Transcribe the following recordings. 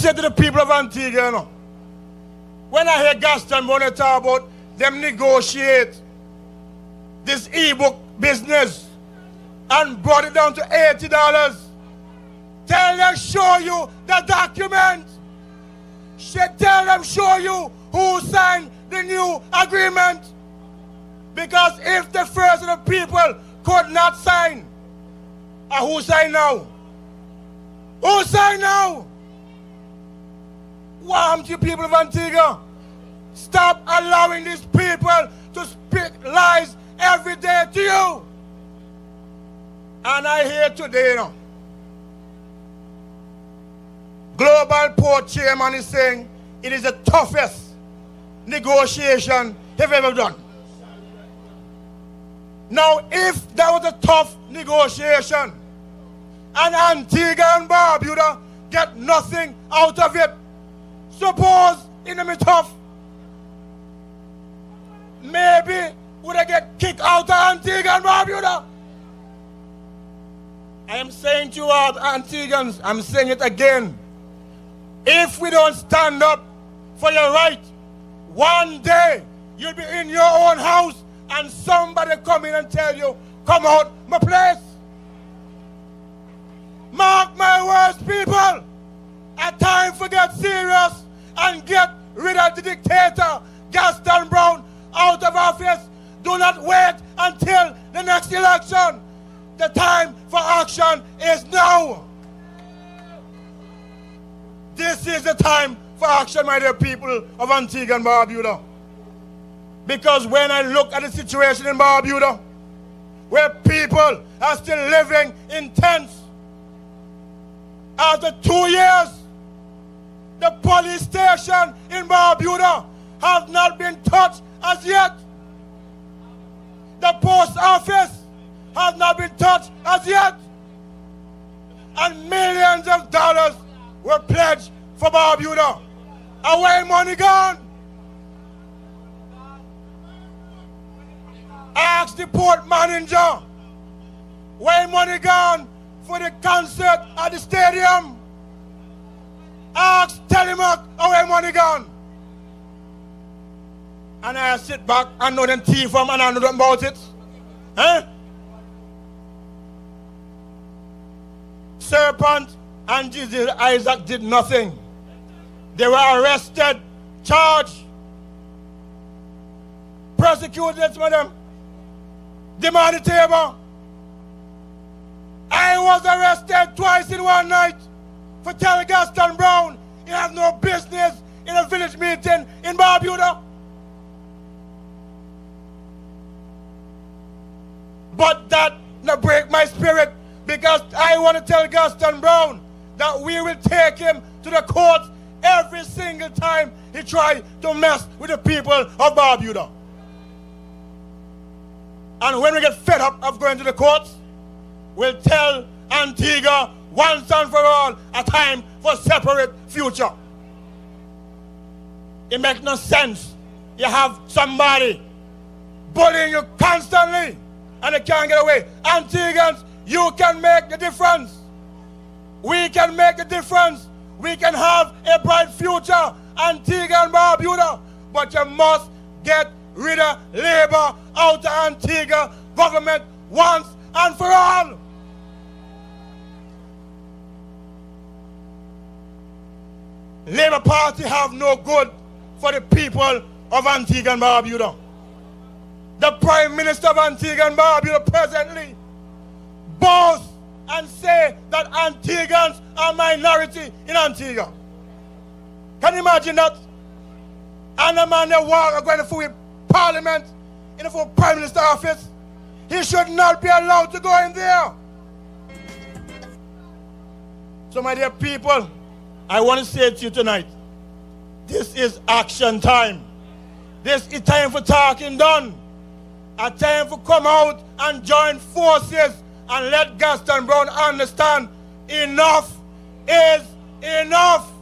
say to the people of Antigua, you know, when I hear Gaston Brown talk about them negotiate this e-book business and brought it down to $80, tell them show you the document. Tell them show you who signed the new agreement. Because if the first of the people could not sign, who signed now? Who signed now? What happened to you people of Antigua? Stop allowing these people to speak lies every day to you. And I hear today, you know, Global Port Chairman is saying it is the toughest negotiation they've ever done. Now, if that was a tough negotiation and Antigua and Barbuda get nothing out of it, suppose in the tough, maybe would I get kicked out of Antigua and Barbuda? I am saying to you all, Antiguans, I'm saying it again. If we don't stand up for your right, one day you'll be in your own house and somebody come in and tell you, come out my place. Mark my words, people. A time for get serious and get rid of the dictator, Gaston Brown, out of office. Do not wait until the next election. The time for action is now. This is the time for action, my dear people of Antigua and Barbuda. Because when I look at the situation in Barbuda, where people are still living in tents, after 2 years, the police station in Barbuda has not been touched as yet. The post office has not been touched as yet. And millions of dollars were pledged for Barbuda. Away money gone. Ask the port manager, where money gone for the concert at the stadium? Ask Telemark, where money gone? And I sit back and know them thief from and I know them about it. Serpent and Jesus Isaac did nothing. They were arrested, charged, persecuted, madam. Demand the table. I was arrested twice in one night for telling Gaston Brown he has no business in a village meeting in Barbuda. But that not break my spirit, because I want to tell Gaston Brown that we will take him to the courts every single time he tries to mess with the people of Barbuda. And when we get fed up of going to the courts, we'll tell Antigua once and for all a time for separate future. It makes no sense. You have somebody bullying you constantly and they can't get away. Antiguans, you can make the difference. We can make the difference. We can have a bright future, Antigua and Barbuda. But you must get rid of labor out of Antigua government once and for all. Labour Party have no good for the people of Antigua and Barbuda. The Prime Minister of Antigua and Barbuda presently boasts and say that Antiguans are minority in Antigua. Can you imagine that? And a man that walk going to Parliament in the full Prime Minister office, he should not be allowed to go in there. So my dear people, I want to say to you tonight, this is action time. This is time for talking done. A time for come out and join forces and let Gaston Brown understand enough is enough.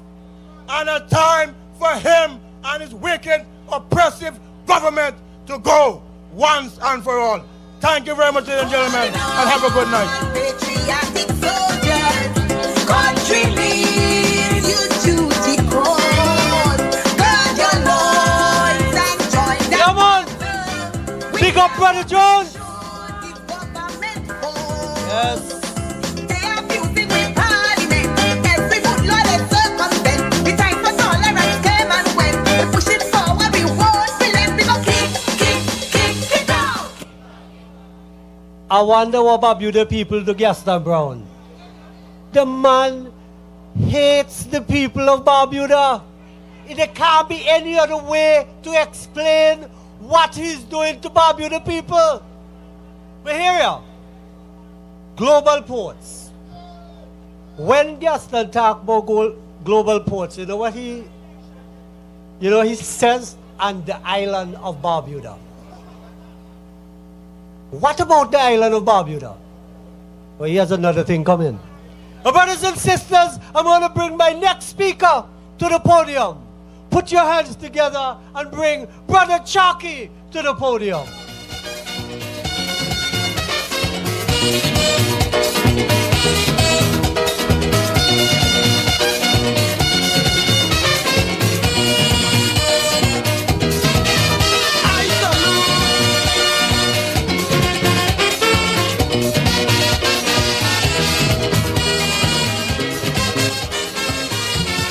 And a time for him and his wicked, oppressive government to go once and for all. Thank you very much, ladies and gentlemen, and have a good night. Patriotic soldiers, country lead you to Brother Jones. Yes. I wonder what Barbuda people do Gaston Brown. The man hates the people of Barbuda. There can't be any other way to explain what he's doing to Barbuda people. But here we are. Global ports. When Gaston talk about global ports, you know what he says? On the island of Barbuda. What about the island of Barbuda? Well, here's another thing coming. Brothers and sisters, I'm going to bring my next speaker to the podium. Put your hands together and bring Brother Chalky to the podium.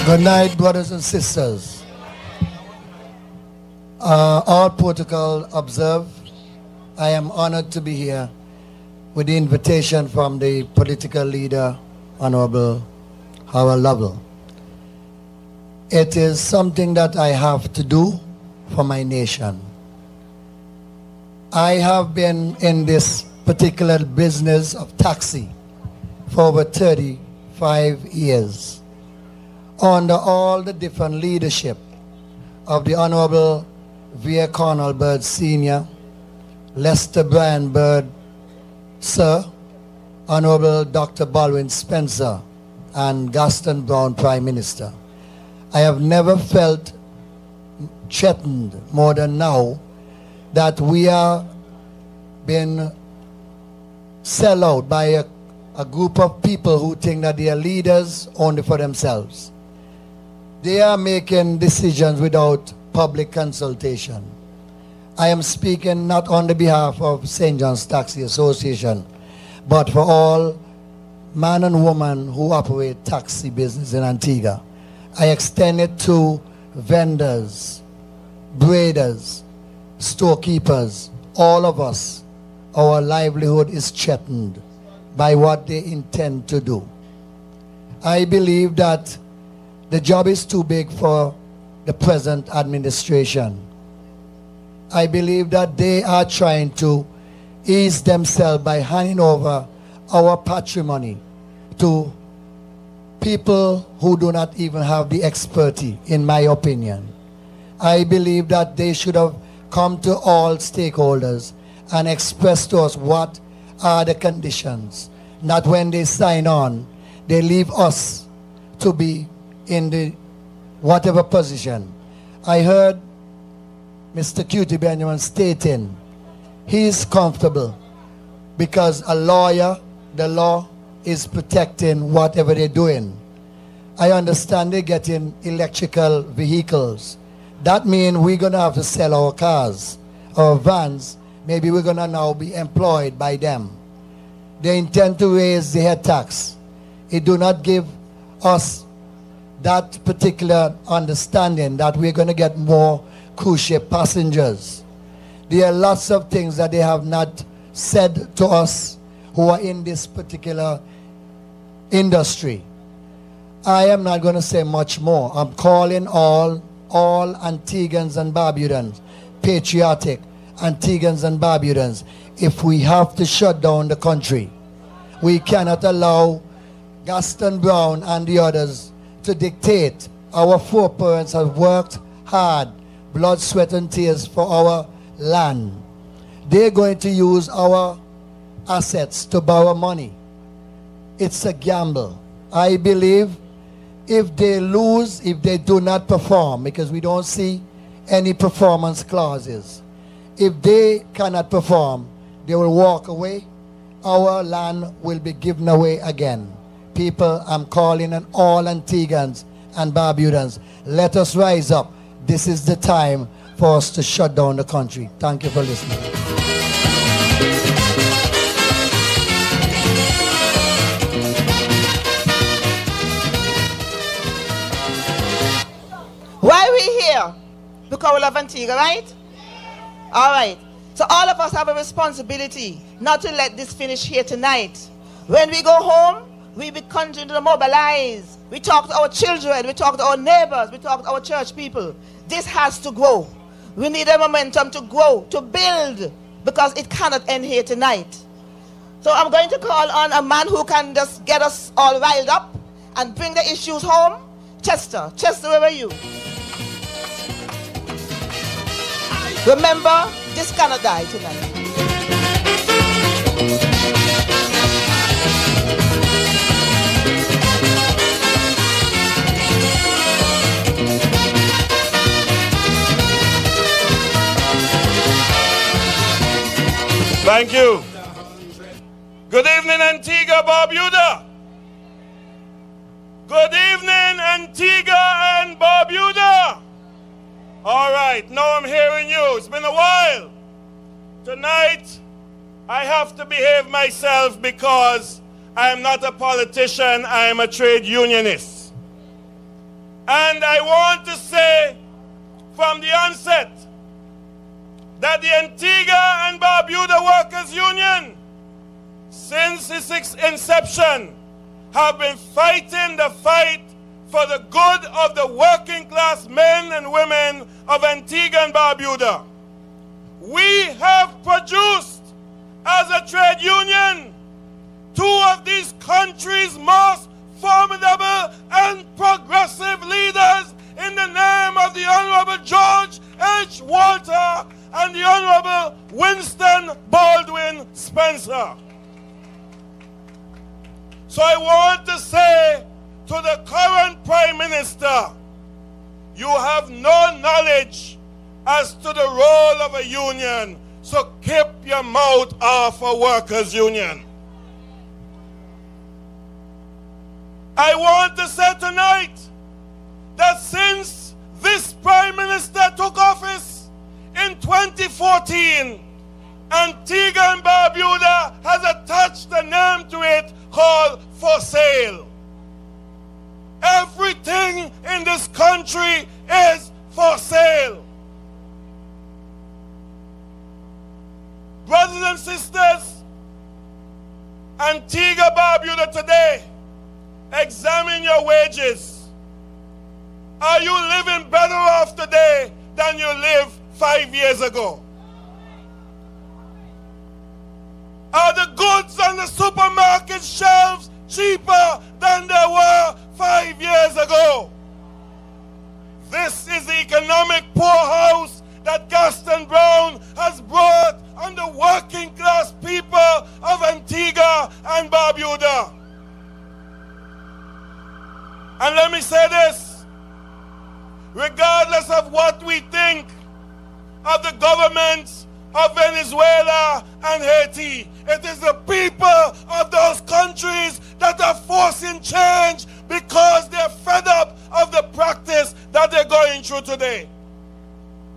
Good night, brothers and sisters. All protocol observed. I am honored to be here with the invitation from the political leader, Honorable Howard Lovell. It is something that I have to do for my nation. I have been in this particular business of taxi for over 35 years. Under all the different leadership of the Honorable V.A. Cornell Bird Sr., Lester Bryan Bird, Sir, Honorable Dr. Baldwin Spencer, and Gaston Brown, Prime Minister. I have never felt threatened more than now that we are being sold out by a group of people who think that they are leaders only for themselves. They are making decisions without public consultation. I am speaking not on the behalf of St. John's Taxi Association, but for all man and woman who operate taxi business in Antigua. I extend it to vendors, braiders, storekeepers, all of us. Our livelihood is threatened by what they intend to do. I believe that the job is too big for the present administration. I believe that they are trying to ease themselves by handing over our patrimony to people who do not even have the expertise, in my opinion. I believe that they should have come to all stakeholders and expressed to us what are the conditions. Not when they sign on, they leave us to be in the whatever position. I heard Mr. Cutie Benjamin stating he is comfortable because a lawyer, the law is protecting whatever they're doing. I understand they're getting electrical vehicles. That means we're going to have to sell our cars, our vans. Maybe we're going to now be employed by them. They intend to raise the head tax. It do not give us that particular understanding that we're going to get more cruise ship passengers. There are lots of things that they have not said to us who are in this particular industry. I am not going to say much more. I'm calling all Antiguans and Barbudans, patriotic Antiguans and Barbudans. If we have to shut down the country, we cannot allow Gaston Brown and the others to dictate. Our foreparents have worked hard, blood, sweat, and tears for our land. They're going to use our assets to borrow money. It's a gamble. I believe if they lose, if they do not perform, because we don't see any performance clauses, if they cannot perform, they will walk away. Our land will be given away again. People, I'm calling on all Antiguans and Barbudans, let us rise up. This is the time for us to shut down the country. Thank you for listening. Because we love Antigua, right? All right. So all of us have a responsibility not to let this finish here tonight. When we go home, we be continuing to mobilize. We talk to our children, we talk to our neighbors, we talk to our church people. This has to grow. We need a momentum to grow, to build, because it cannot end here tonight. So I'm going to call on a man who can just get us all riled up and bring the issues home. Chester, where are you? Remember, this cannot die tonight. Thank you. Good evening, Antigua, Barbuda. Good evening, Antigua and Barbuda. All right, now I'm hearing you. It's been a while. Tonight, I have to behave myself because I am not a politician, I am a trade unionist. And I want to say from the onset that the Antigua and Barbuda Workers Union, since its inception, have been fighting the fight for the good of the working class men and women of Antigua and Barbuda. We have produced, as a trade union, two of these countries' most formidable and progressive leaders in the name of the Honorable George H. Walter and the Honorable Winston Baldwin Spencer. So I want to say to the current Prime Minister, you have no knowledge as to the role of a union, so keep your mouth off a workers' union. I want to say tonight that since this Prime Minister took office in 2014, Antigua and Barbuda has attached a name to it called For Sale. Everything in this country is for sale. Brothers and sisters, Antigua, Barbuda today, examine your wages. Are you living better off today than you lived 5 years ago? Are the goods on the supermarket shelves cheaper than they were 5 years ago? This is the economic poorhouse that Gaston Brown has brought on the working class people of Antigua and Barbuda. And let me say this, regardless of what we think of the governments of Venezuela and Haiti, it is the people of those countries that are forcing change because they're fed up of the practice that they're going through today.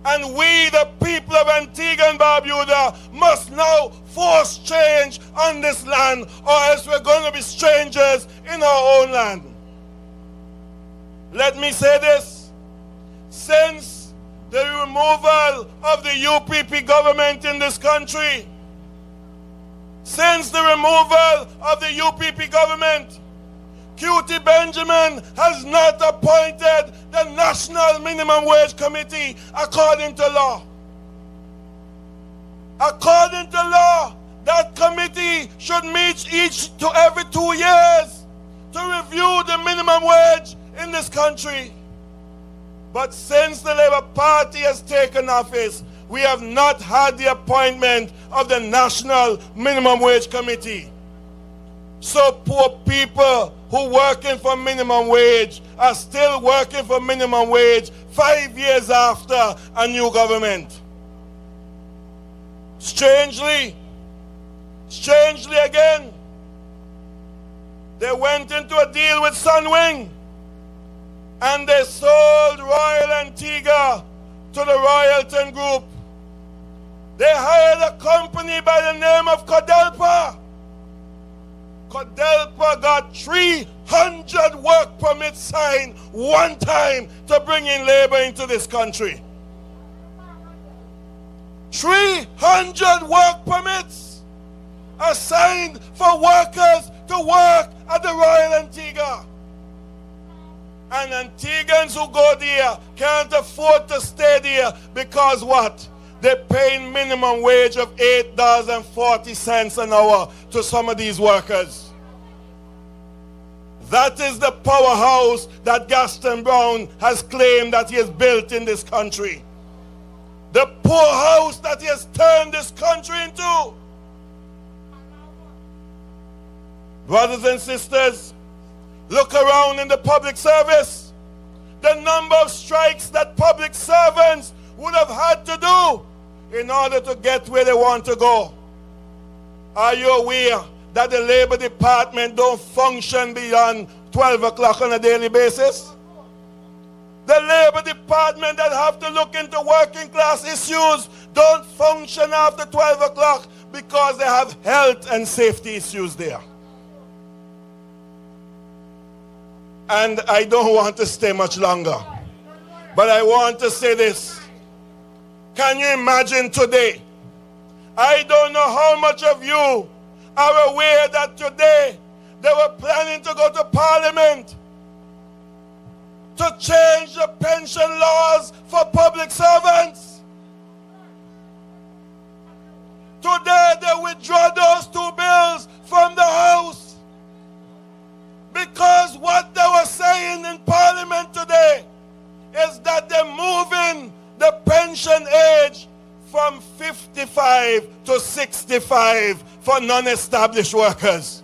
And we, the people of Antigua and Barbuda, must now force change on this land, or else we're going to be strangers in our own land. Let me say this. Since the removal of the UPP government in this country, since the removal of the UPP government, QT Benjamin has not appointed the National Minimum Wage Committee according to law. According to law, that committee should meet every 2 years to review the minimum wage in this country. But since the Labour Party has taken office, we have not had the appointment of the National Minimum Wage Committee. So poor people who working for minimum wage are still working for minimum wage 5 years after a new government. Strangely again, they went into a deal with Sunwing and they sold Royal Antigua to the Royalton Group. They hired a company by the name of Codelpa. Codelpa got 300 work permits signed one time to bring in labor into this country. 300 work permits assigned for workers to work at the Royal Antigua. And Antiguans who go there can't afford to stay there because what? They're paying minimum wage of $8.40 an hour to some of these workers. That is the powerhouse that Gaston Brown has claimed that he has built in this country. The poorhouse that he has turned this country into. Brothers and sisters, look around in the public service. The number of strikes that public servants would have had to do in order to get where they want to go. Are you aware that the Labor Department don't function beyond 12 o'clock on a daily basis? The Labor Department that have to look into working class issues don't function after 12 o'clock because they have health and safety issues there. And I don't want to stay much longer, but I want to say this. Can you imagine today? I don't know how much of you are aware that today they were planning to go to Parliament to change the pension laws for public servants. Today they withdraw those two bills from the House because what they were saying in Parliament today is that they're moving the pension age from 55 to 65 for non-established workers.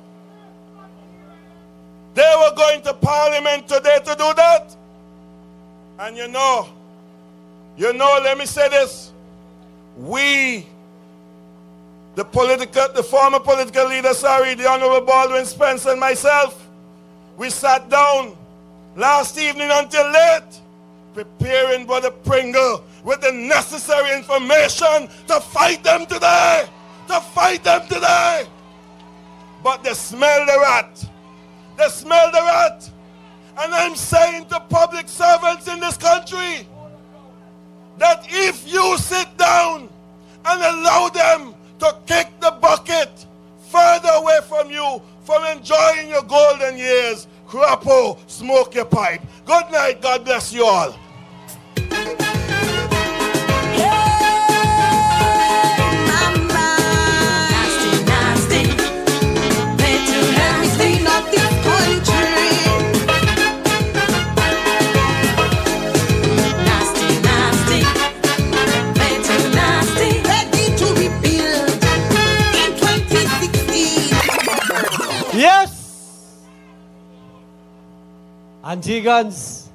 They were going to Parliament today to do that. And you know, let me say this. We, the former political leader, the Honorable Baldwin Spence and myself, we sat down last evening until late, preparing Brother Pringle with the necessary information to fight them today. But they smell the rat. They smell the rat. And I'm saying to public servants in this country that if you sit down and allow them to kick the bucket further away from you, from enjoying your golden years, crapo, smoke your pipe. Good night. God bless you all. Yes! Antiguans,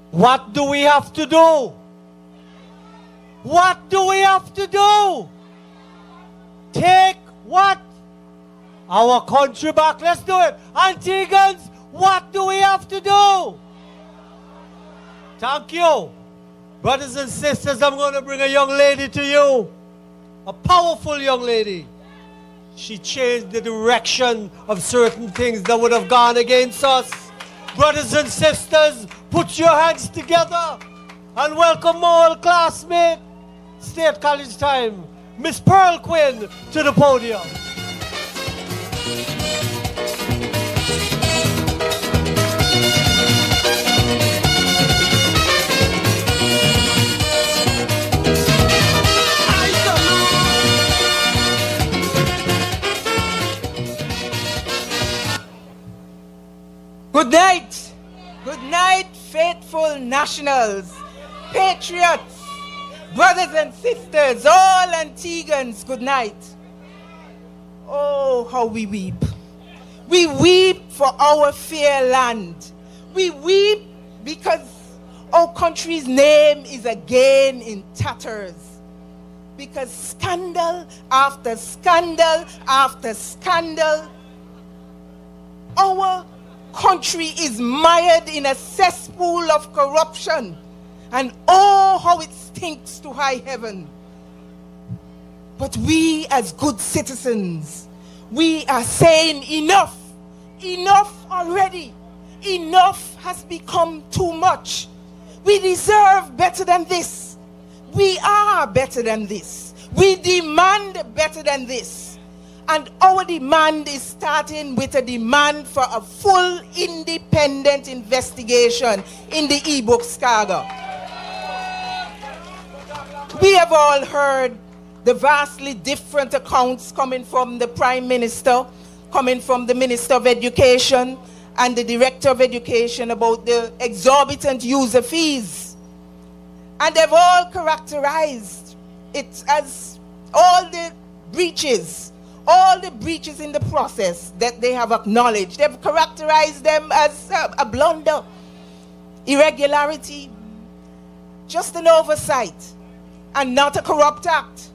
what do we have to do? What do we have to do? Take what? Our country back. Let's do it. Antiguans, what do we have to do? Thank you. Brothers and sisters, I'm going to bring a young lady to you. A powerful young lady. She changed the direction of certain things that would have gone against us. Brothers and sisters, put your hands together and welcome my old classmate, State College time, Miss Pearl Quinn, to the podium. Good night. Good night, faithful nationals, patriots, brothers and sisters, all Antiguans, good night. Oh, how we weep. We weep for our fair land. We weep because our country's name is again in tatters. Because scandal after scandal after scandal, our country is mired in a cesspool of corruption, and oh, how it stinks to high heaven. But we as good citizens, we are saying enough. Enough already. Enough has become too much. We deserve better than this. We are better than this. We demand better than this. And our demand is starting with a demand for a full independent investigation in the e-books cargo. We have all heard the vastly different accounts coming from the Prime Minister, coming from the Minister of Education and the Director of Education about the exorbitant user fees. And they've all characterized it as all the breaches in the process that they have acknowledged. They've characterized them as a blunder, irregularity, just an oversight, and not a corrupt act.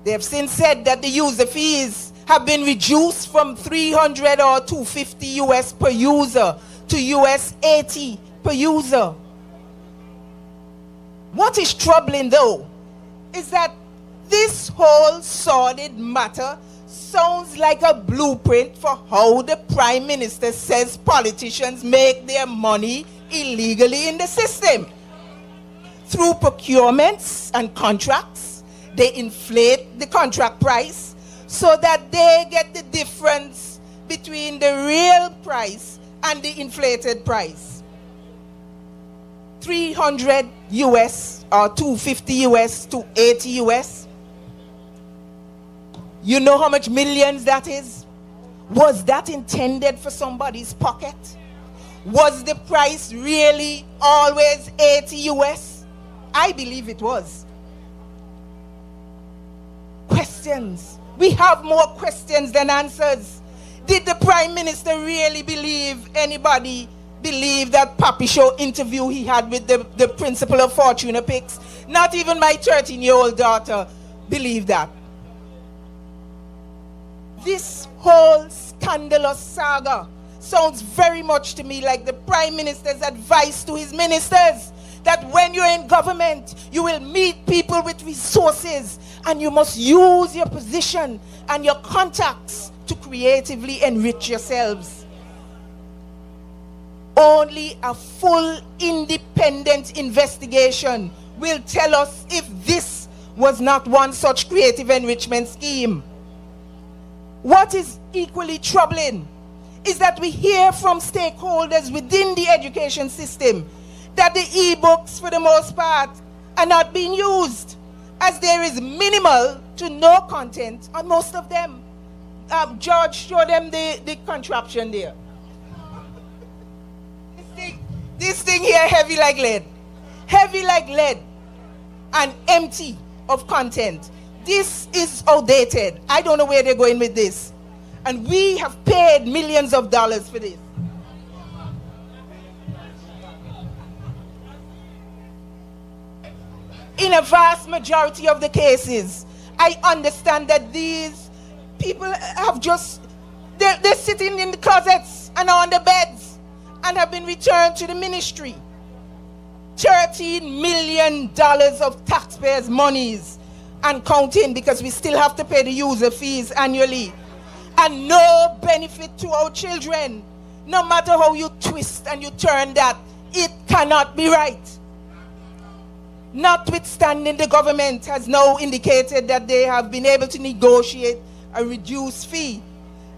They have since said that the user fees have been reduced from 300 or 250 US per user to US 80 per user. What is troubling though is that this whole sordid matter sounds like a blueprint for how the Prime Minister says politicians make their money illegally in the system. Through procurements and contracts, they inflate the contract price so that they get the difference between the real price and the inflated price. 300 US or 250 US to 80 US. You know how much millions that is? Was that intended for somebody's pocket? Was the price really always 80 US? I believe it was. Questions. We have more questions than answers. Did the Prime Minister really believe anybody believe that Papi Show interview he had with the principal of Fortuna Picks? Not even my 13-year-old daughter believed that. This whole scandalous saga sounds very much to me like the Prime Minister's advice to his ministers, that when you're in government, you will meet people with resources and you must use your position and your contacts to creatively enrich yourselves. Only a full independent investigation will tell us if this was not one such creative enrichment scheme. What is equally troubling is that we hear from stakeholders within the education system that the e-books, for the most part, are not being used, as there is minimal to no content on most of them. George, show them the contraption there. This thing here, heavy like lead. Heavy like lead and empty of content. This is outdated. I don't know where they're going with this. And we have paid millions of dollars for this. In a vast majority of the cases, I understand that these people have just, they're sitting in the closets and on the beds and have been returned to the ministry. $13 million of taxpayers' monies and counting, because we still have to pay the user fees annually. And no benefit to our children. No matter how you twist and you turn that, it cannot be right. Notwithstanding, the government has now indicated that they have been able to negotiate a reduced fee.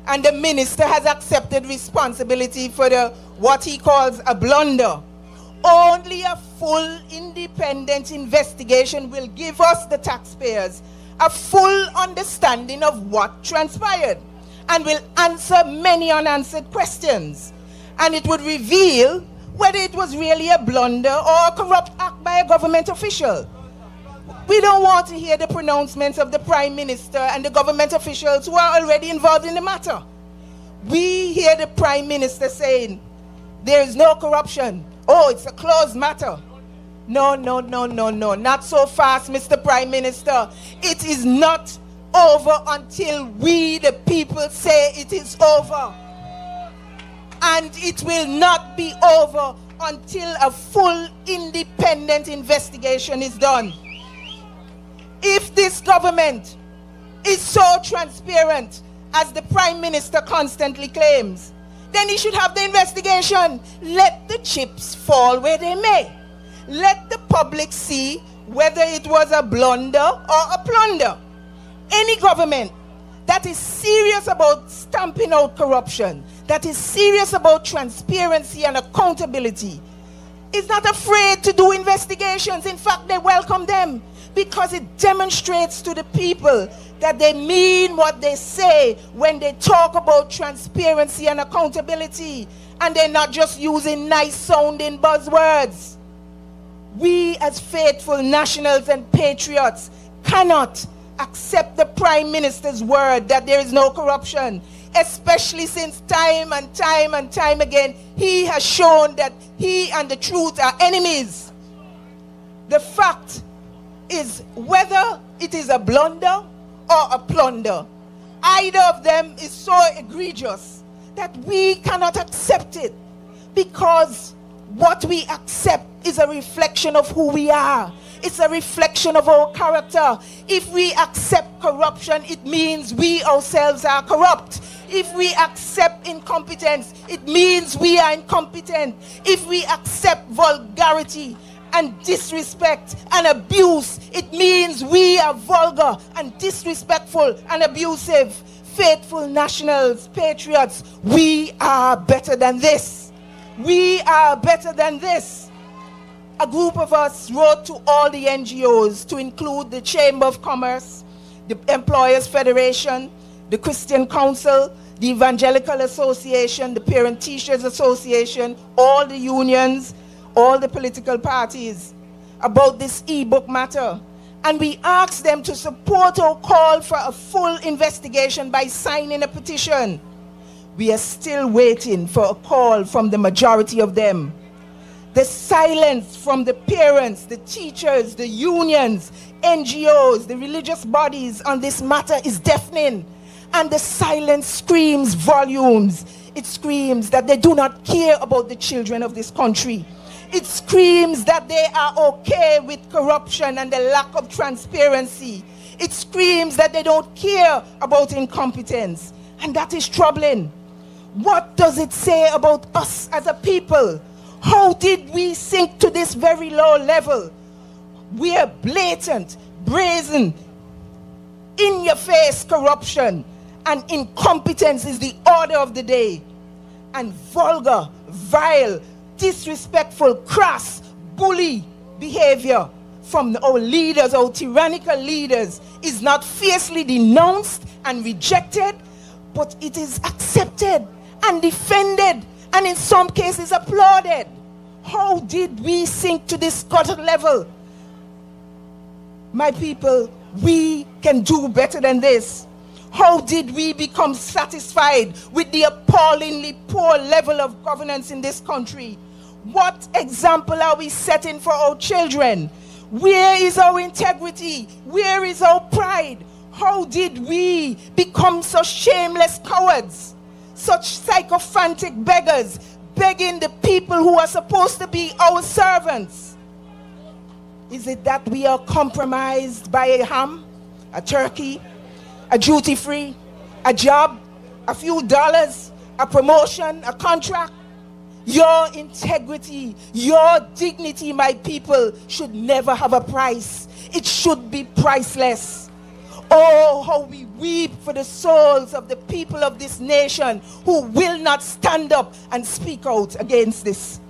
And the minister has accepted responsibility for what he calls a blunder. Only a full independent investigation will give us, the taxpayers, a full understanding of what transpired and will answer many unanswered questions. And it would reveal whether it was really a blunder or a corrupt act by a government official. We don't want to hear the pronouncements of the Prime Minister and the government officials who are already involved in the matter. We hear the Prime Minister saying, there is no corruption. Oh, it's a closed matter. No, no, no, no, no. Not so fast, Mr. Prime Minister. It is not over until we, the people, say it is over. And it will not be over until a full independent investigation is done. If this government is so transparent as the Prime Minister constantly claims, then he should have the investigation. Let the chips fall where they may. let the public see whether it was a blunder or a plunder. Any government that is serious about stamping out corruption, that is serious about transparency and accountability, is not afraid to do investigations. In fact, they welcome them because it demonstrates to the people that they mean what they say when they talk about transparency and accountability, and they're not just using nice sounding buzzwords. We as faithful nationals and patriots cannot accept the Prime Minister's word that there is no corruption, especially since time and time again he has shown that he and the truth are enemies. The fact is, whether it is a blunder or a plunder, either of them is so egregious that we cannot accept it, because what we accept is a reflection of who we are. It's a reflection of our character. If we accept corruption, it means we ourselves are corrupt. If we accept incompetence, it means we are incompetent. If we accept vulgarity and disrespect and abuse, it means we are vulgar and disrespectful and abusive. Faithful nationals, patriots, we are better than this. We are better than this. A group of us wrote to all the NGOs, to include the Chamber of Commerce, the Employers Federation, the Christian Council, the Evangelical Association, the Parent Teachers Association, all the unions, all the political parties, about this e-book matter. And we asked them to support our call for a full investigation by signing a petition. We are still waiting for a call from the majority of them. The silence from the parents, the teachers, the unions, NGOs, the religious bodies on this matter is deafening. And the silence screams volumes. It screams that they do not care about the children of this country. It screams that they are okay with corruption and the lack of transparency. It screams that they don't care about incompetence. And that is troubling. What does it say about us as a people? How did we sink to this very low level? We are blatant, brazen, in-your-face corruption, and incompetence is the order of the day. And vulgar, vile, disrespectful, crass, bully behavior from our leaders, our tyrannical leaders, is not fiercely denounced and rejected, but it is accepted and defended, and in some cases applauded. How did we sink to this gutter level? My people, we can do better than this. How did we become satisfied with the appallingly poor level of governance in this country? What example are we setting for our children? Where is our integrity? Where is our pride? How did we become such shameless cowards? Such sycophantic beggars, begging the people who are supposed to be our servants? Is it that we are compromised by a ham, a turkey, a duty-free, a job, a few dollars, a promotion, a contract? Your integrity, your dignity, my people, should never have a price. It should be priceless. Oh, how we weep for the souls of the people of this nation who will not stand up and speak out against this.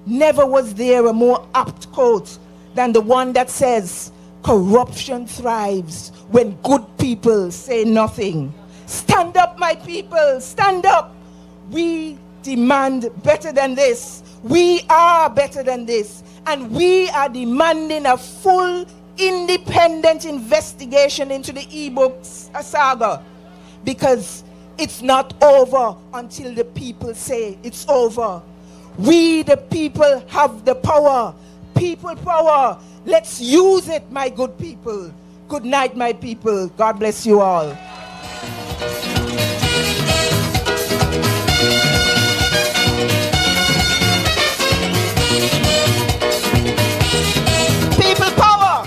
Never was there a more apt quote than the one that says, corruption thrives when good people say nothing. Stand up, my people, stand up. We demand better than this. We are better than this. And we are demanding a full independent investigation into the e-books saga, because it's not over until the people say it's over. We the people have the power. People power. Let's use it, my good people. Good night, my people. God bless you all. People power.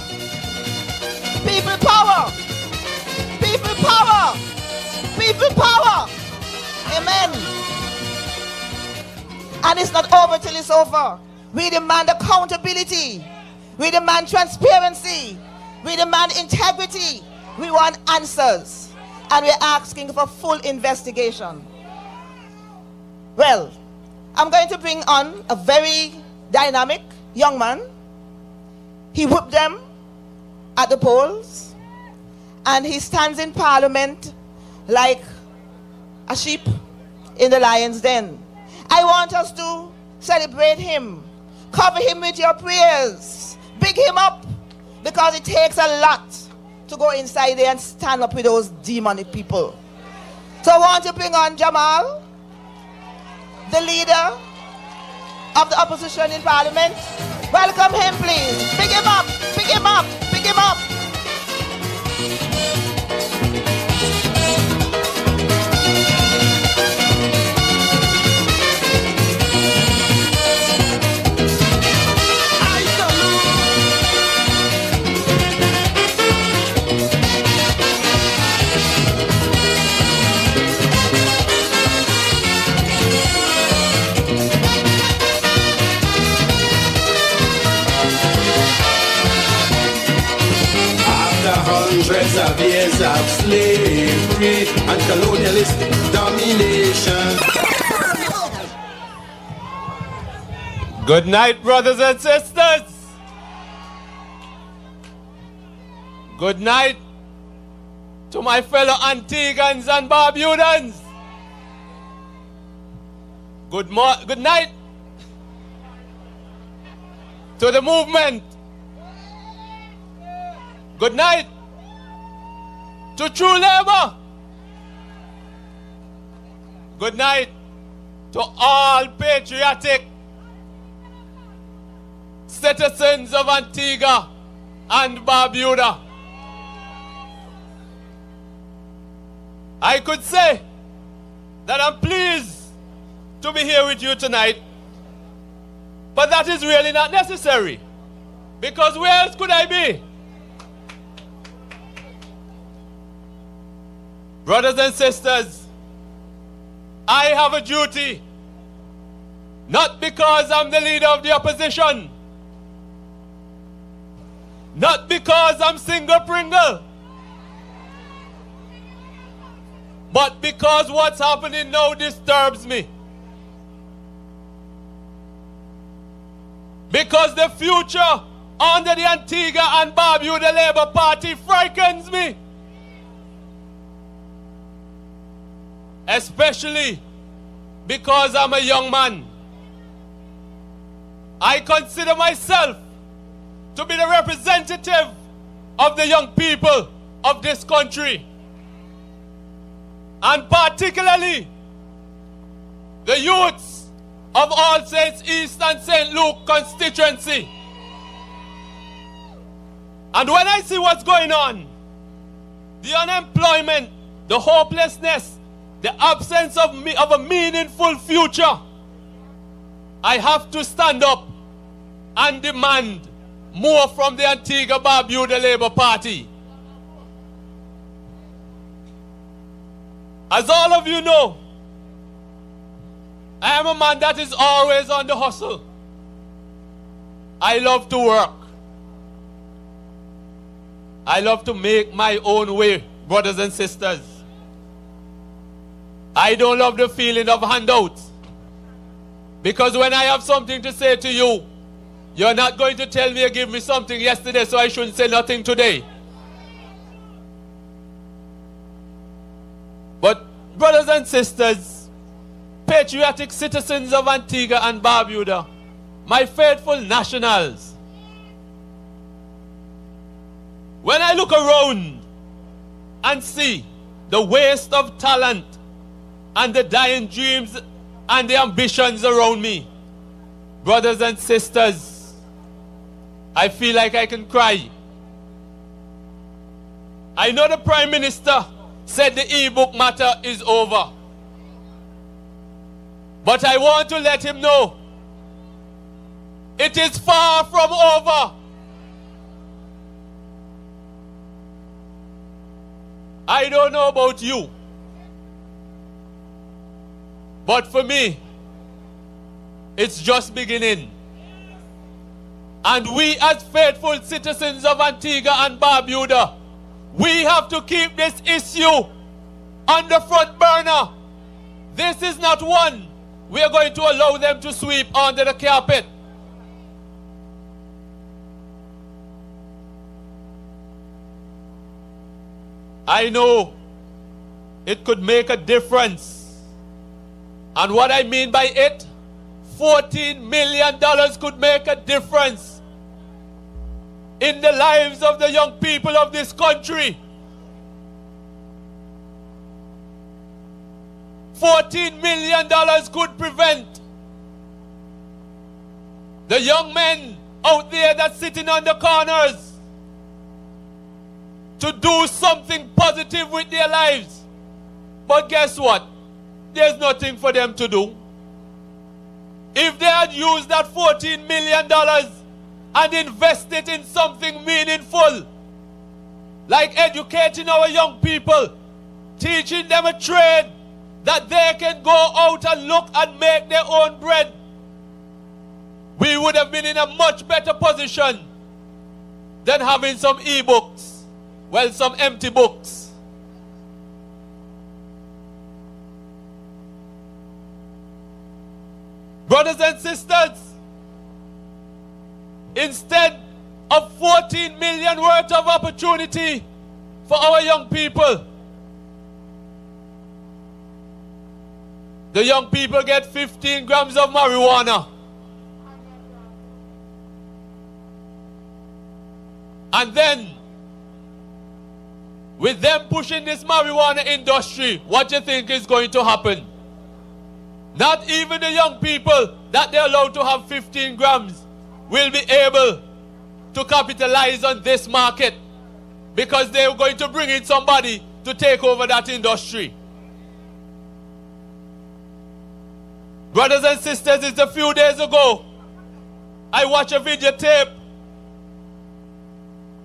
People power. People power. People power. Amen. And it's not over till it's over. We demand accountability. We demand transparency. We demand integrity. We want answers. And we're asking for full investigation. Well, I'm going to bring on a very dynamic young man. He whooped them at the polls. And he stands in Parliament like a sheep in the lion's den. I want us to celebrate him. Cover him with your prayers. Big him up. Because it takes a lot to go inside there and stand up with those demonic people. So I want to bring on Jamal, the leader of the opposition in Parliament. Welcome him, please. Big him up. Big him up. Big him up. Hundreds of years of slavery and colonialistic domination. Good night, brothers and sisters. Good night to my fellow Antiguans and Barbudans. Good night to the movement. Good night to true labor. Good night to all patriotic citizens of Antigua and Barbuda. I could say that I'm pleased to be here with you tonight, but that is really not necessary, because where else could I be? Brothers and sisters, I have a duty, not because I'm the leader of the opposition, not because I'm single Pringle, but because what's happening now disturbs me. Because the future under the Antigua and Barbuda Labour Party frightens me. Especially because I'm a young man. I consider myself to be the representative of the young people of this country, and particularly the youths of All Saints East and St. Luke constituency. And when I see what's going on, the unemployment, the hopelessness, the absence of a meaningful future, I have to stand up and demand more from the Antigua Barbuda Labour Party. As all of you know, I am a man that is always on the hustle. I love to work. I love to make my own way, brothers and sisters. I don't love the feeling of handouts. Because when I have something to say to you, you're not going to tell me you gave me something yesterday, so I shouldn't say nothing today. But brothers and sisters, patriotic citizens of Antigua and Barbuda, my faithful nationals, when I look around and see the waste of talent and the dying dreams and the ambitions around me, brothers and sisters, I feel like I can cry. I know the Prime Minister said the e-book matter is over, but I want to let him know it is far from over. I don't know about you, but for me, it's just beginning. And we as faithful citizens of Antigua and Barbuda, we have to keep this issue on the front burner. This is not one we are going to allow them to sweep under the carpet. I know it could make a difference. And what I mean by it, $14 million could make a difference in the lives of the young people of this country. $14 million could prevent the young men out there that's sitting on the corners to do something positive with their lives. But guess what? There's nothing for them to do. If they had used that $14 million and invested in something meaningful, like educating our young people, teaching them a trade that they can go out and look and make their own bread, we would have been in a much better position than having some e-books. Well, some empty books. Brothers and sisters, instead of 14 million worth of opportunity for our young people, the young people get 15 grams of marijuana. And then, with them pushing this marijuana industry, what do you think is going to happen? Not even the young people that they're allowed to have 15 grams will be able to capitalize on this market, because they're going to bring in somebody to take over that industry. Brothers and sisters, it's a few days ago, I watched a videotape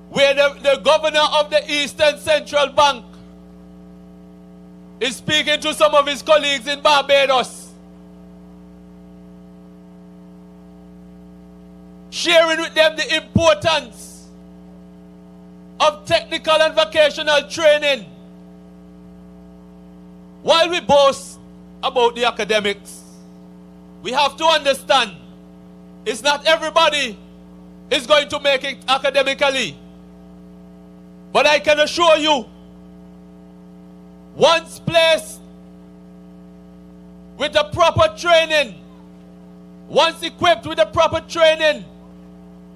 where the governor of the Eastern Central Bank is speaking to some of his colleagues in Barbados, sharing with them the importance of technical and vocational training. While we boast about the academics, we have to understand it's not everybody is going to make it academically. But I can assure you, once placed with the proper training, once equipped with the proper training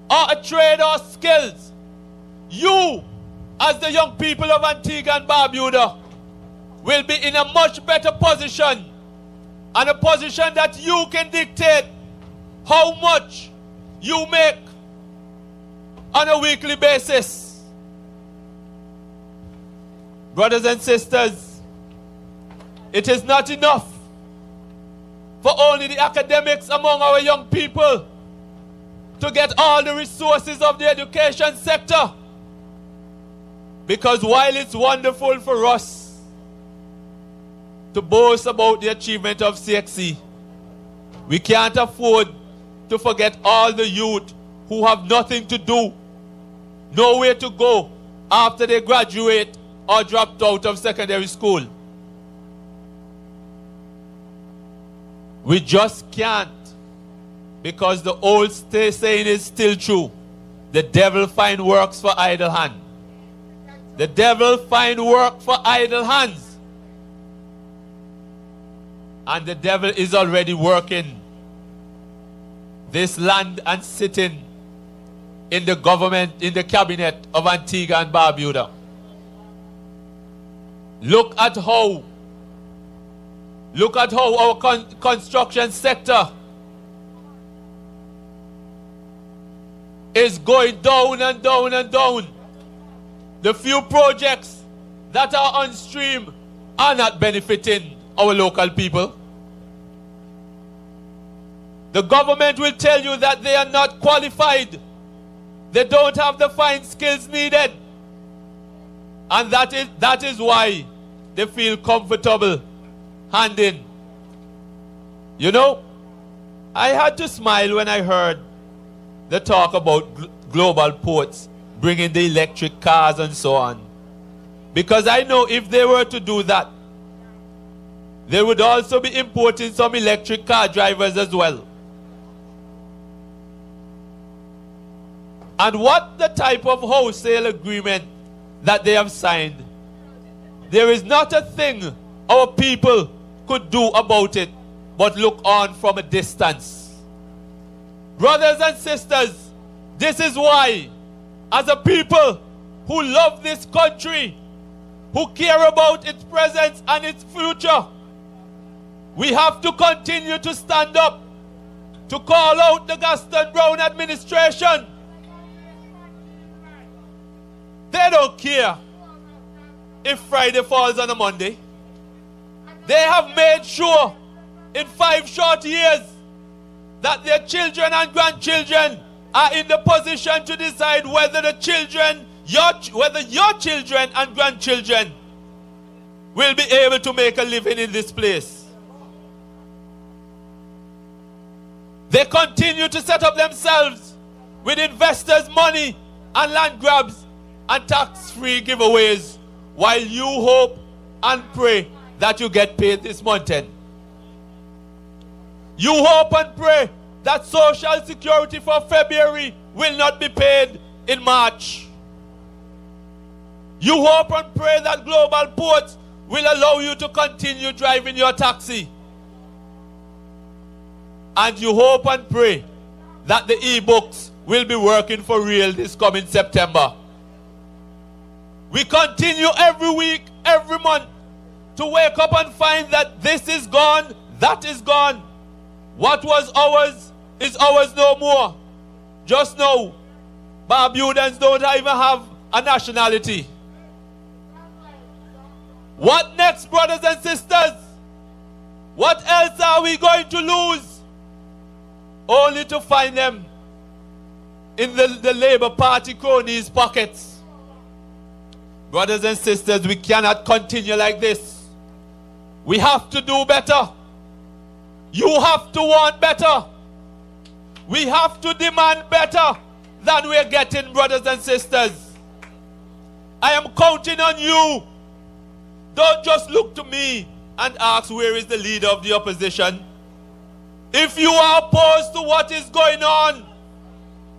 or a trade or skills, you, as the young people of Antigua and Barbuda, will be in a much better position, and a position that you can dictate how much you make on a weekly basis. Brothers and sisters, it is not enough for only the academics among our young people to get all the resources of the education sector. Because while it's wonderful for us to boast about the achievement of CXC, we can't afford to forget all the youth who have nothing to do, nowhere to go after they graduate or dropped out of secondary school. We just can't, because the old saying is still true. The devil find works for idle hand. The devil find work for idle hands. And the devil is already working this land and sitting in the government, in the cabinet of Antigua and Barbuda. Look at how our construction sector is going down and down and down. The few projects that are on stream are not benefiting our local people. The government will tell you that they are not qualified. They don't have the fine skills needed. And that is why they feel comfortable handing. You know, I had to smile when I heard the talk about global ports, bringing the electric cars and so on. Because I know if they were to do that, they would also be importing some electric car drivers as well. And what the type of wholesale agreement that they have signed, there is not a thing our people could do about it but look on from a distance. Brothers and sisters, this is why, as a people who love this country, who care about its present and its future, we have to continue to stand up to call out the Gaston Brown administration. They don't care if Friday falls on a Monday. They have made sure in 5 short years that their children and grandchildren are in the position to decide whether whether your children and grandchildren will be able to make a living in this place. They continue to set up themselves with investors' money and land grabs and tax-free giveaways while you hope and pray that you get paid this month end. You hope and pray that Social Security for February will not be paid in March. You hope and pray that Global Ports will allow you to continue driving your taxi. And you hope and pray that the e-books will be working for real this coming September. We continue every week, every month, to wake up and find that this is gone, that is gone. What was ours is ours no more. Just now, Barbudans don't even have a nationality. What next, brothers and sisters? What else are we going to lose? Only to find them in the Labour Party cronies' pockets. Brothers and sisters, we cannot continue like this. We have to do better. You have to want better. We have to demand better than we are getting, brothers and sisters. I am counting on you. Don't just look to me and ask where is the leader of the opposition. If you are opposed to what is going on,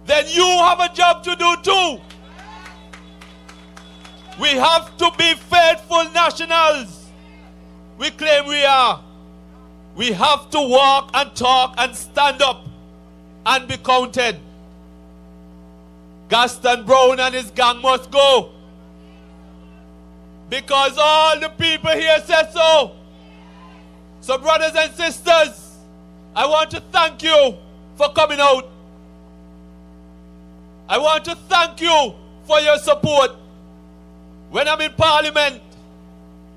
then you have a job to do too. We have to be faithful nationals. We claim we are. We have to walk and talk and stand up and be counted. Gaston Brown and his gang must go. Because all the people here said so. So brothers and sisters, I want to thank you for coming out. I want to thank you for your support. When I'm in Parliament,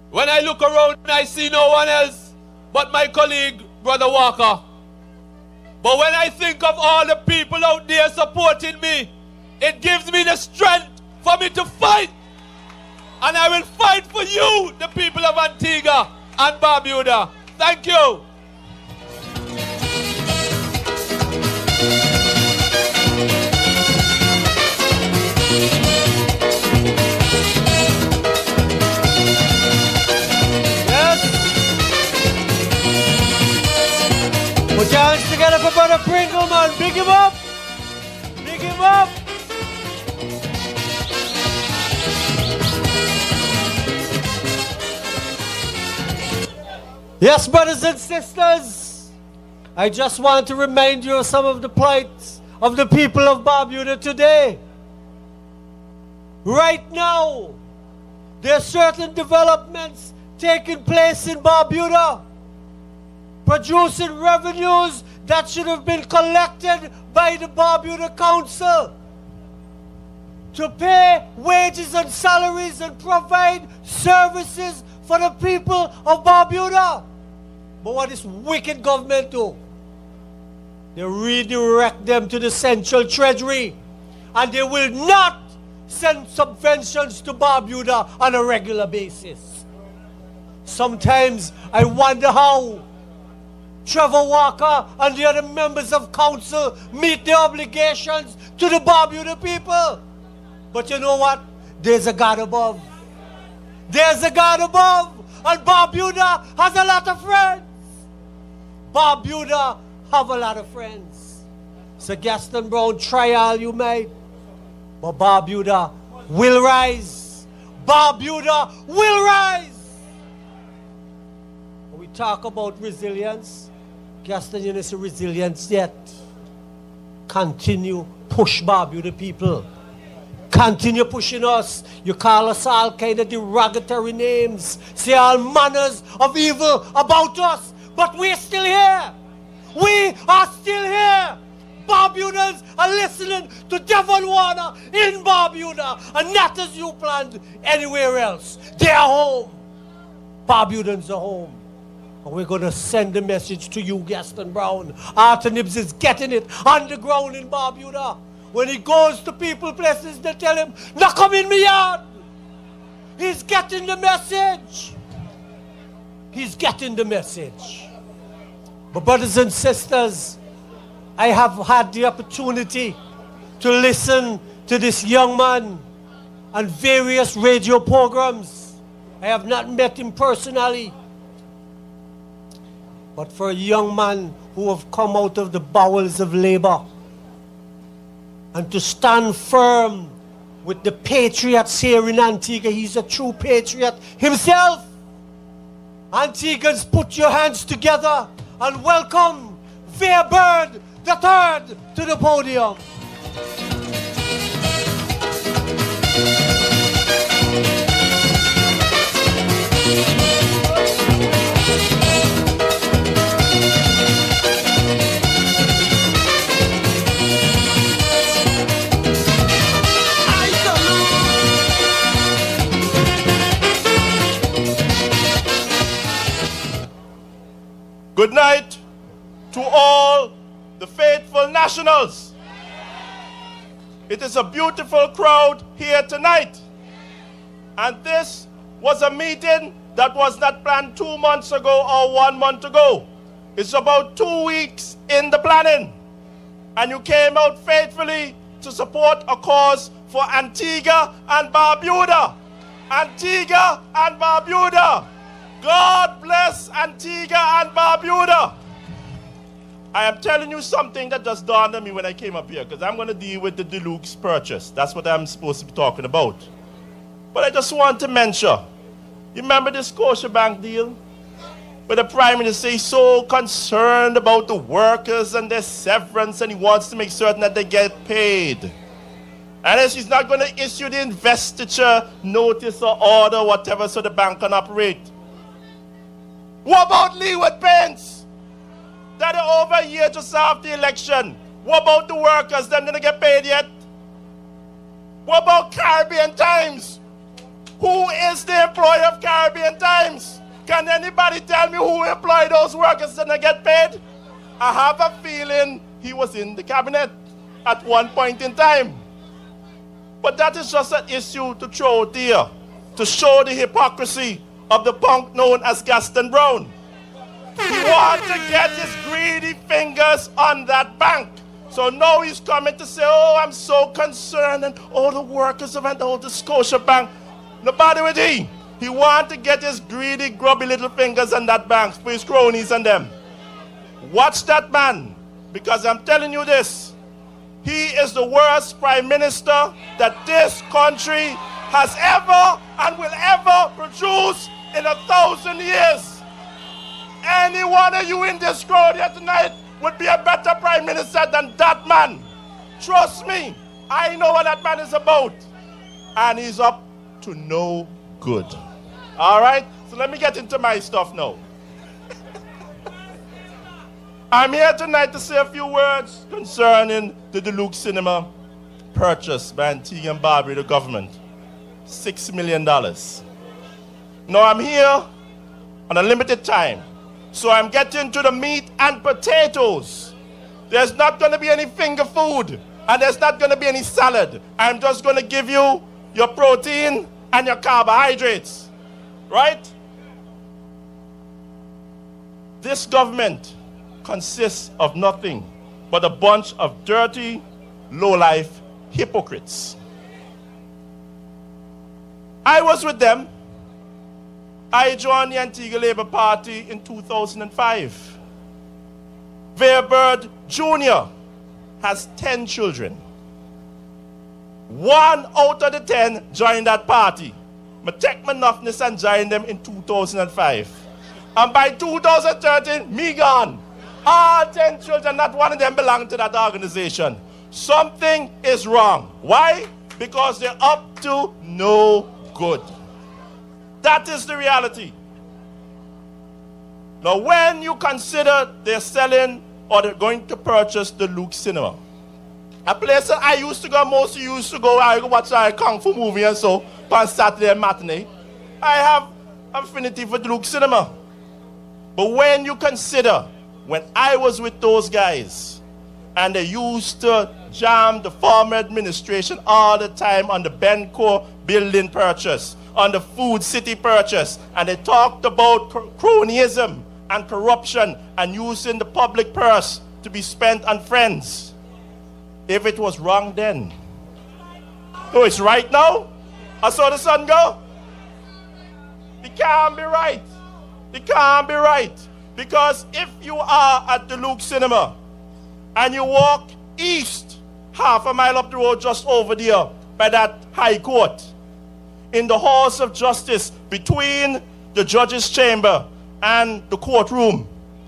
when I look around and I see no one else but my colleague, Brother Walker. But when I think of all the people out there supporting me, it gives me the strength for me to fight. And I will fight for you, the people of Antigua and Barbuda. Thank you. Put your hands together for Brother Pringle, man. Big him up. Big him up. Yes, brothers and sisters, I just want to remind you of some of the plights of the people of Barbuda today. Right now, there are certain developments taking place in Barbuda, producing revenues that should have been collected by the Barbuda Council to pay wages and salaries and provide services for the people of Barbuda. But what this wicked government do? They redirect them to the central treasury, and they will not send subventions to Barbuda on a regular basis. Sometimes I wonder how Trevor Walker and the other members of council meet their obligations to the Barbuda people. But you know what? There's a God above. There's a God above. And Barbuda has a lot of friends. Barbuda have a lot of friends. So Gaston Brown, try all you may. But Barbuda will rise. Barbuda will rise. When we talk about resilience, Gaston, you know, it's resilience yet. Continue push Barbuda people. Continue pushing us. You call us all kind of derogatory names. Say all manners of evil about us. But we're still here. We are still here. Barbudans are listening to Devon Warner in Barbuda. And not as you planned anywhere else. They are home. Barbudans are home. And we're going to send a message to you, Gaston Brown. Arthur Nibs is getting it underground in Barbuda. When he goes to people places, they tell him, "Not come in my yard." He's getting the message. He's getting the message. But brothers and sisters, I have had the opportunity to listen to this young man on various radio programs. I have not met him personally. But for a young man who have come out of the bowels of labor and to stand firm with the patriots here in Antigua, he's a true patriot himself. Antiguans, put your hands together and welcome Fairbird III to the podium. Good night to all the faithful nationals. It is a beautiful crowd here tonight. And this was a meeting that was not planned 2 months ago or 1 month ago. It's about 2 weeks in the planning. And you came out faithfully to support a cause for Antigua and Barbuda. Antigua and Barbuda. God bless Antigua and Barbuda. I am telling you something that just dawned on me when I came up here, because I'm going to deal with the Deluxe purchase. That's what I'm supposed to be talking about. But I just want to mention, you remember the Scotiabank deal? Where the Prime Minister is so concerned about the workers and their severance, and he wants to make certain that they get paid. And as he's not going to issue the investiture notice or order, whatever, so the bank can operate. What about Leeward Pence? That are over a year just after the election. What about the workers? They're going to get paid yet? What about Caribbean Times? Who is the employer of Caribbean Times? Can anybody tell me who employed those workers and they get paid? I have a feeling he was in the cabinet at one point in time. But that is just an issue to throw there, to show the hypocrisy of the punk known as Gaston Brown. He wants to get his greedy fingers on that bank. So now he's coming to say, "Oh, I'm so concerned," and all the workers of the Scotiabank. Nobody with he. He wants to get his greedy, grubby little fingers on that bank for his cronies and them. Watch that man, because I'm telling you this. He is the worst prime minister that this country has ever and will ever produce in 1,000 years. Any one of you in this crowd here tonight would be a better prime minister than that man. Trust me, I know what that man is about. And he's up to no good. All right? So let me get into my stuff now. I'm here tonight to say a few words concerning the Deluxe Cinema purchase by Antigua and Barbuda government. $6 million. Now I'm here on a limited time. So I'm getting to the meat and potatoes. There's not going to be any finger food. And there's not going to be any salad. I'm just going to give you your protein and your carbohydrates. Right? This government consists of nothing but a bunch of dirty, low-life hypocrites. I was with them. I joined the Antigua Labour Party in 2005. Bird Jr. has 10 children. 1 out of the 10 joined that party. I take my enoughness and joined them in 2005. And by 2013, me gone. All 10 children, not one of them belong to that organization. Something is wrong. Why? Because they're up to no good. That is the reality. Now, when you consider they're selling or they're going to purchase the Deluxe Cinema, a place that I used to go, most of you used to go, I go watch a Kung Fu movie and so, on Saturday matinee. I have affinity for Deluxe Cinema. But when you consider, when I was with those guys, and they used to jam the former administration all the time on the Benco building purchase, on the Food City purchase, and they talked about cronyism and corruption and using the public purse to be spent on friends. If it was wrong then, oh, it's right now? I saw the sun go. It can't be right. It can't be right. Because if you are at the Deluxe Cinema and you walk east, half a mile up the road just over there by that High Court, in the halls of justice between the judge's chamber and the courtroom,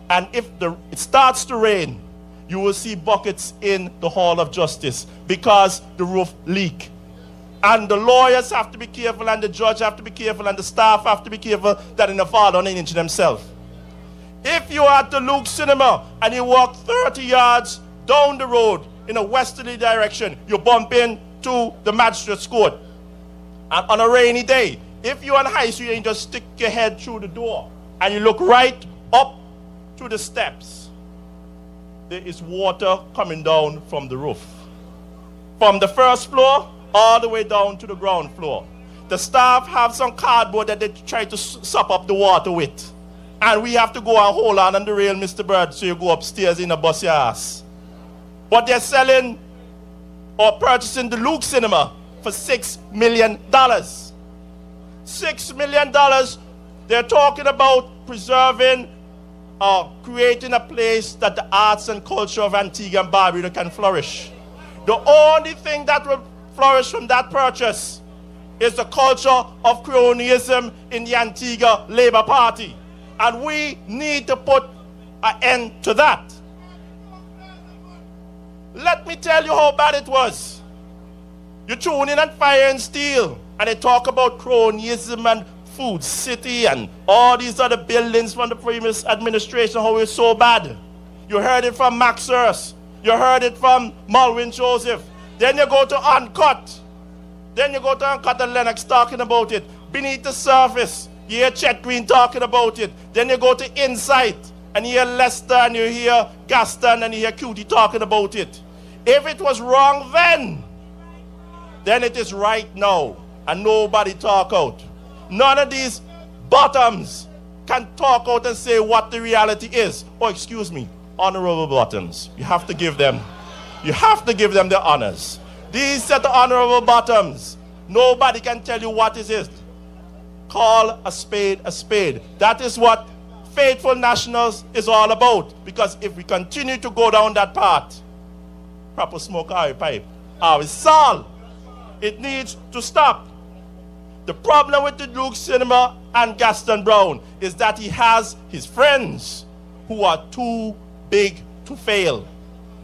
and if it starts to rain, you will see buckets in the hall of justice because the roof leak. And the lawyers have to be careful, and the judge have to be careful, and the staff have to be careful that they don't fall on an inch themselves. If you are at the Deluxe Cinema and you walk 30 yards down the road in a westerly direction, you bump into the magistrate's court. And on a rainy day, if you're on High Street and you just stick your head through the door and you look right up to the steps, there is water coming down from the roof. From the first floor all the way down to the ground floor. The staff have some cardboard that they try to sop up the water with. And we have to go and hold on the rail, Mr. Bird, so you go upstairs in a bus your ass. But they're selling or purchasing the Deluxe Cinema for $6 million. $6 million. They're talking about preserving or creating a place that the arts and culture of Antigua and Barbuda can flourish. The only thing that will flourish from that purchase is the culture of cronyism in the Antigua Labour Party. And we need to put an end to that. Let me tell you how bad it was. You tune in at Fire and Steel, and they talk about cronyism and Food City and all these other buildings from the previous administration, how it's so bad. You heard it from Max Hurst. You heard it from Malwin Joseph. Then you go to Uncut. And Lennox talking about it. Beneath the Surface, you hear Chet Green talking about it. Then you go to Insight, and you hear Lester, and you hear Gaston, and you hear Cutie talking about it. If it was wrong then it is right now, and nobody talk out. None of these bottoms can talk out and say what the reality is. Oh, excuse me, honorable bottoms. You have to give them the honors. These set of honorable bottoms, nobody can tell you what it is. Call a spade a spade. That is what Faithful Nationals is all about. Because if we continue to go down that path, proper smoke our pipe, our Saul, it needs to stop. The problem with the Deluxe Cinema and Gaston Brown is that he has his friends who are too big to fail.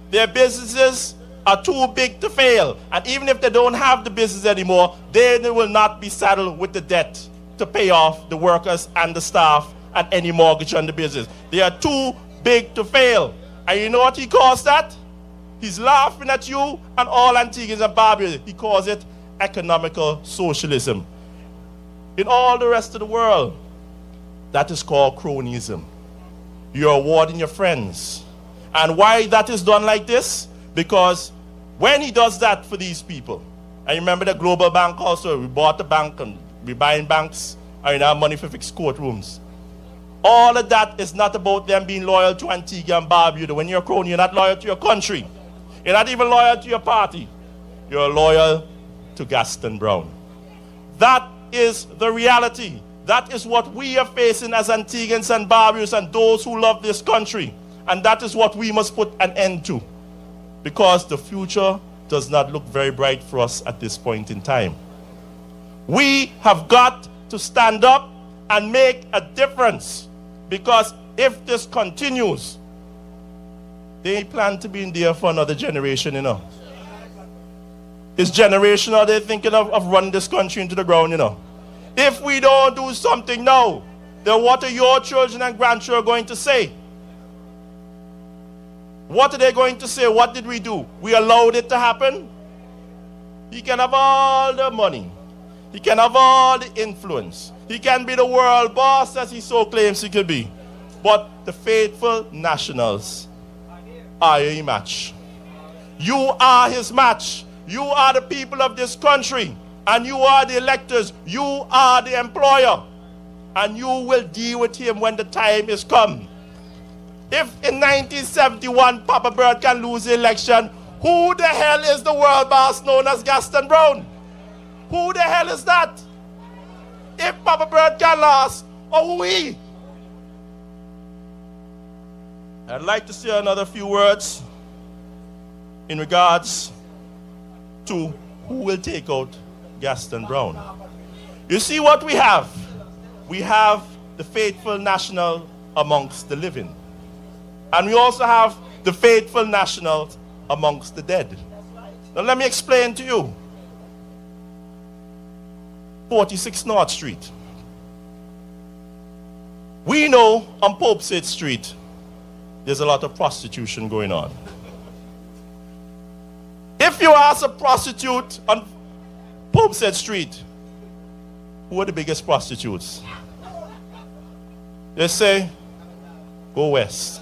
Their businesses are too big to fail. And even if they don't have the business anymore, they will not be saddled with the debt to pay off the workers and the staff and any mortgage on the business. They are too big to fail. And you know what he calls that? He's laughing at you and all Antiguans and Barbuda. He calls it economical socialism. In all the rest of the world, that is called cronyism. You're awarding your friends. And why that is done like this? Because when he does that for these people, and you remember the Global Bank also, we bought the bank and we're buying banks and we have money for fixed courtrooms. All of that is not about them being loyal to Antigua and Barbuda. When you're a crony, you're not loyal to your country. You're not even loyal to your party. You're loyal to Gaston Brown. That is the reality. That is what we are facing as Antiguans and Barbudans and those who love this country. And that is what we must put an end to. Because the future does not look very bright for us at this point in time. We have got to stand up and make a difference. Because if this continues, they plan to be in there for another generation, you know. It's generational. They're thinking of running this country into the ground, you know. If we don't do something now, then what are your children and grandchildren going to say? What are they going to say? What did we do? We allowed it to happen? He can have all the money. He can have all the influence. He can be the world boss as he so claims he could be. But the faithful nationals are your match. You are his match. You are the people of this country. And you are the electors. You are the employer. And you will deal with him when the time is come. If in 1971 Papa Bird can lose the election, who the hell is the world boss known as Gaston Brown? Who the hell is that? If Papa Bird can last, or we? I'd like to say another few words in regards to who will take out Gaston Brown. You see what we have? We have the faithful national amongst the living. And we also have the faithful nationals amongst the dead. Now let me explain to you. 46 North Street. We know on Pope Said Street there's a lot of prostitution going on. If you ask a prostitute on Pope Said Street, who are the biggest prostitutes? They say, go west.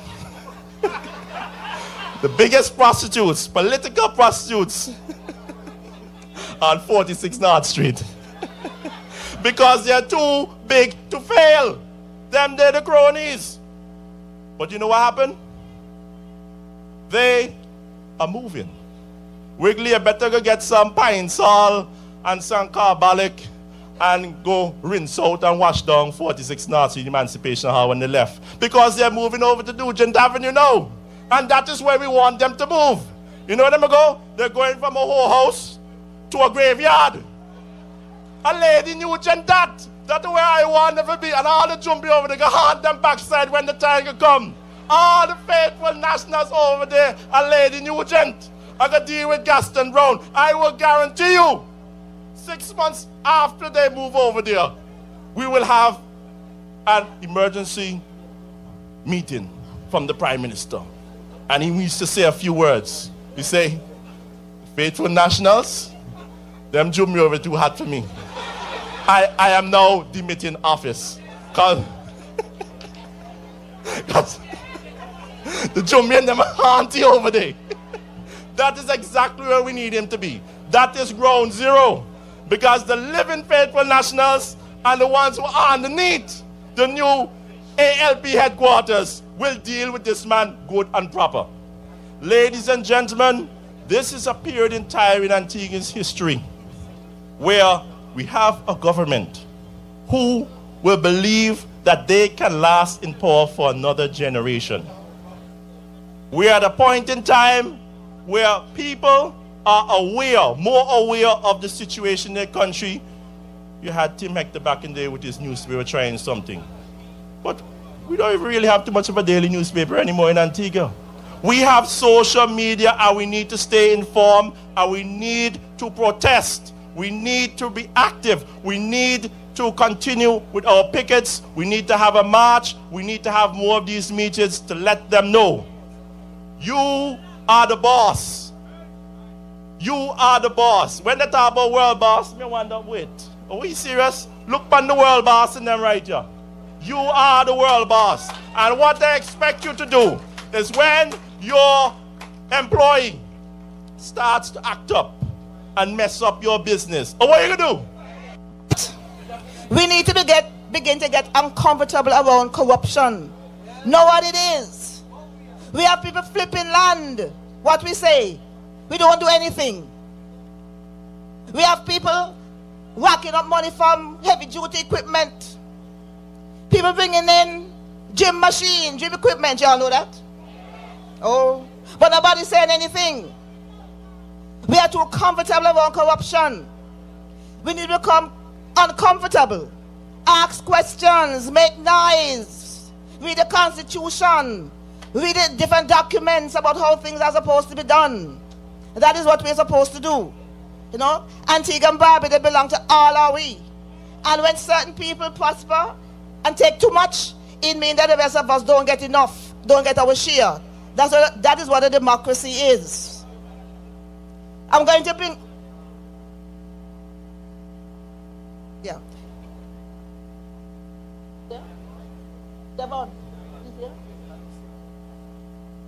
The biggest prostitutes, political prostitutes, on 46 North Street. Because they're too big to fail. Them, they're the cronies. But you know what happened? They are moving. Wiggly, you better go get some Pine Sol and some carbolic and go rinse out and wash down 46 North Street Emancipation Hall when they left. Because they're moving over to Nugent Avenue now. And that is where we want them to move. You know where they go? They're going from a whorehouse to a graveyard. A lady Nugent that. That's where I want them to be. And all the jumpy over there, go hard them backside when the time will come. All the faithful nationals over there, a lady Nugent. I got to deal with Gaston Brown. I will guarantee you, 6 months after they move over there, we will have an emergency meeting from the Prime Minister. And he used to say a few words. He say, faithful nationals, them jump me over too hard for me. I am now demitting office. Because the Jumian them auntie over there. That is exactly where we need him to be. That is ground zero. Because the living faithful nationals and the ones who are underneath the new ALP headquarters will deal with this man good and proper. Ladies and gentlemen, this is a period in time in Antigua's history where we have a government who will believe that they can last in power for another generation. We are at a point in time where people are aware, more aware of the situation in their country. You had Tim Hector back in there with his newspaper trying something. But we don't even really have too much of a daily newspaper anymore in Antigua. We have social media and we need to stay informed and we need to protest. We need to be active. We need to continue with our pickets. We need to have a march. We need to have more of these meetings to let them know. You are the boss. You are the boss. When they talk about world boss, me wonder, wait, are we serious? Look on the world boss in them right here. You are the world boss. And what they expect you to do is when your employee starts to act up and mess up your business, what are you going to do? We need to get begin to get uncomfortable around corruption. Know what it is. We have people flipping land. What we say? We don't do anything. We have people racking up money from heavy duty equipment. People bringing in gym machine, gym equipment. Y'all know that? Oh, but nobody's saying anything. We are too comfortable around corruption. We need to become uncomfortable. Ask questions, make noise, read the Constitution, read the different documents about how things are supposed to be done. That is what we're supposed to do. You know, Antigua and Barbuda, they belong to all are we. And when certain people prosper and take too much, it means that the rest of us don't get enough, don't get our share. That is what a democracy is. I'm going to bring... Yeah. Yeah? Devon, is here?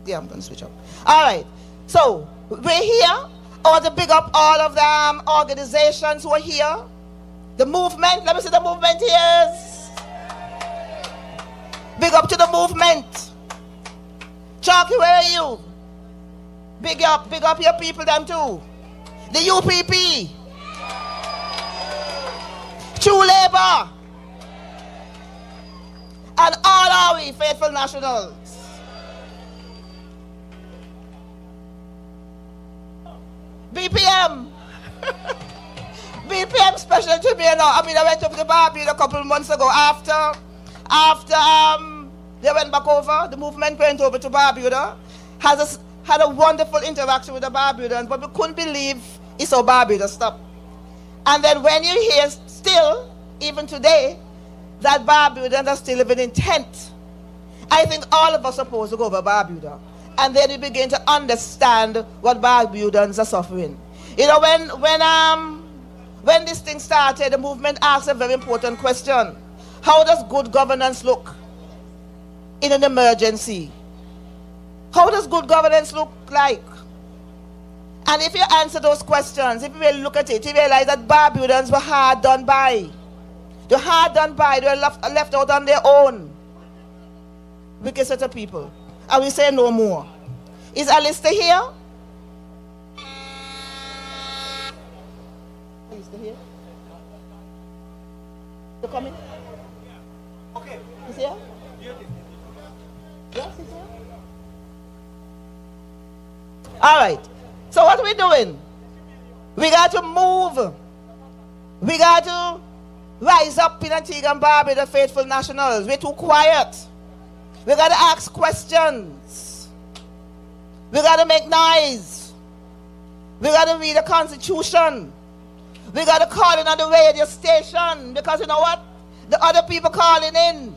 Yeah, I'm going to switch up. All right. So, we're here. I want to big up all of the organizations who are here. The movement. Let me see the movement here. Big up to the movement. Chalky, where are you? Big up your people, them too. The UPP. True Labour. And all are we, faithful nationals. BPM. BPM special to me, you know. I mean, I went up to Barbuda a couple of months ago after they went back over, the movement went over to Barbuda, had a wonderful interaction with the Barbudans, but we couldn't believe it's how Barbuda stopped. And then when you hear still, even today, that Barbudans are still living in tent, I think all of us are supposed to go over Barbuda. And then you begin to understand what Barbudans are suffering. You know, when this thing started, the movement asked a very important question. How does good governance look in an emergency? How does good governance look like? And if you answer those questions, if you really look at it, you realize that Barbudans were hard done by. They were hard done by. They were left out on their own. Wicked set of people. And we say no more. Is Alistair here? Alistair here? You coming? Okay. He's here? Yes, he's here. All right. So what are we doing? We got to move. We got to rise up in Antigua and Barbuda, faithful nationals. We're too quiet. We got to ask questions. We got to make noise. We got to read the Constitution. We got to call in on the radio station, because you know what? The other people calling in.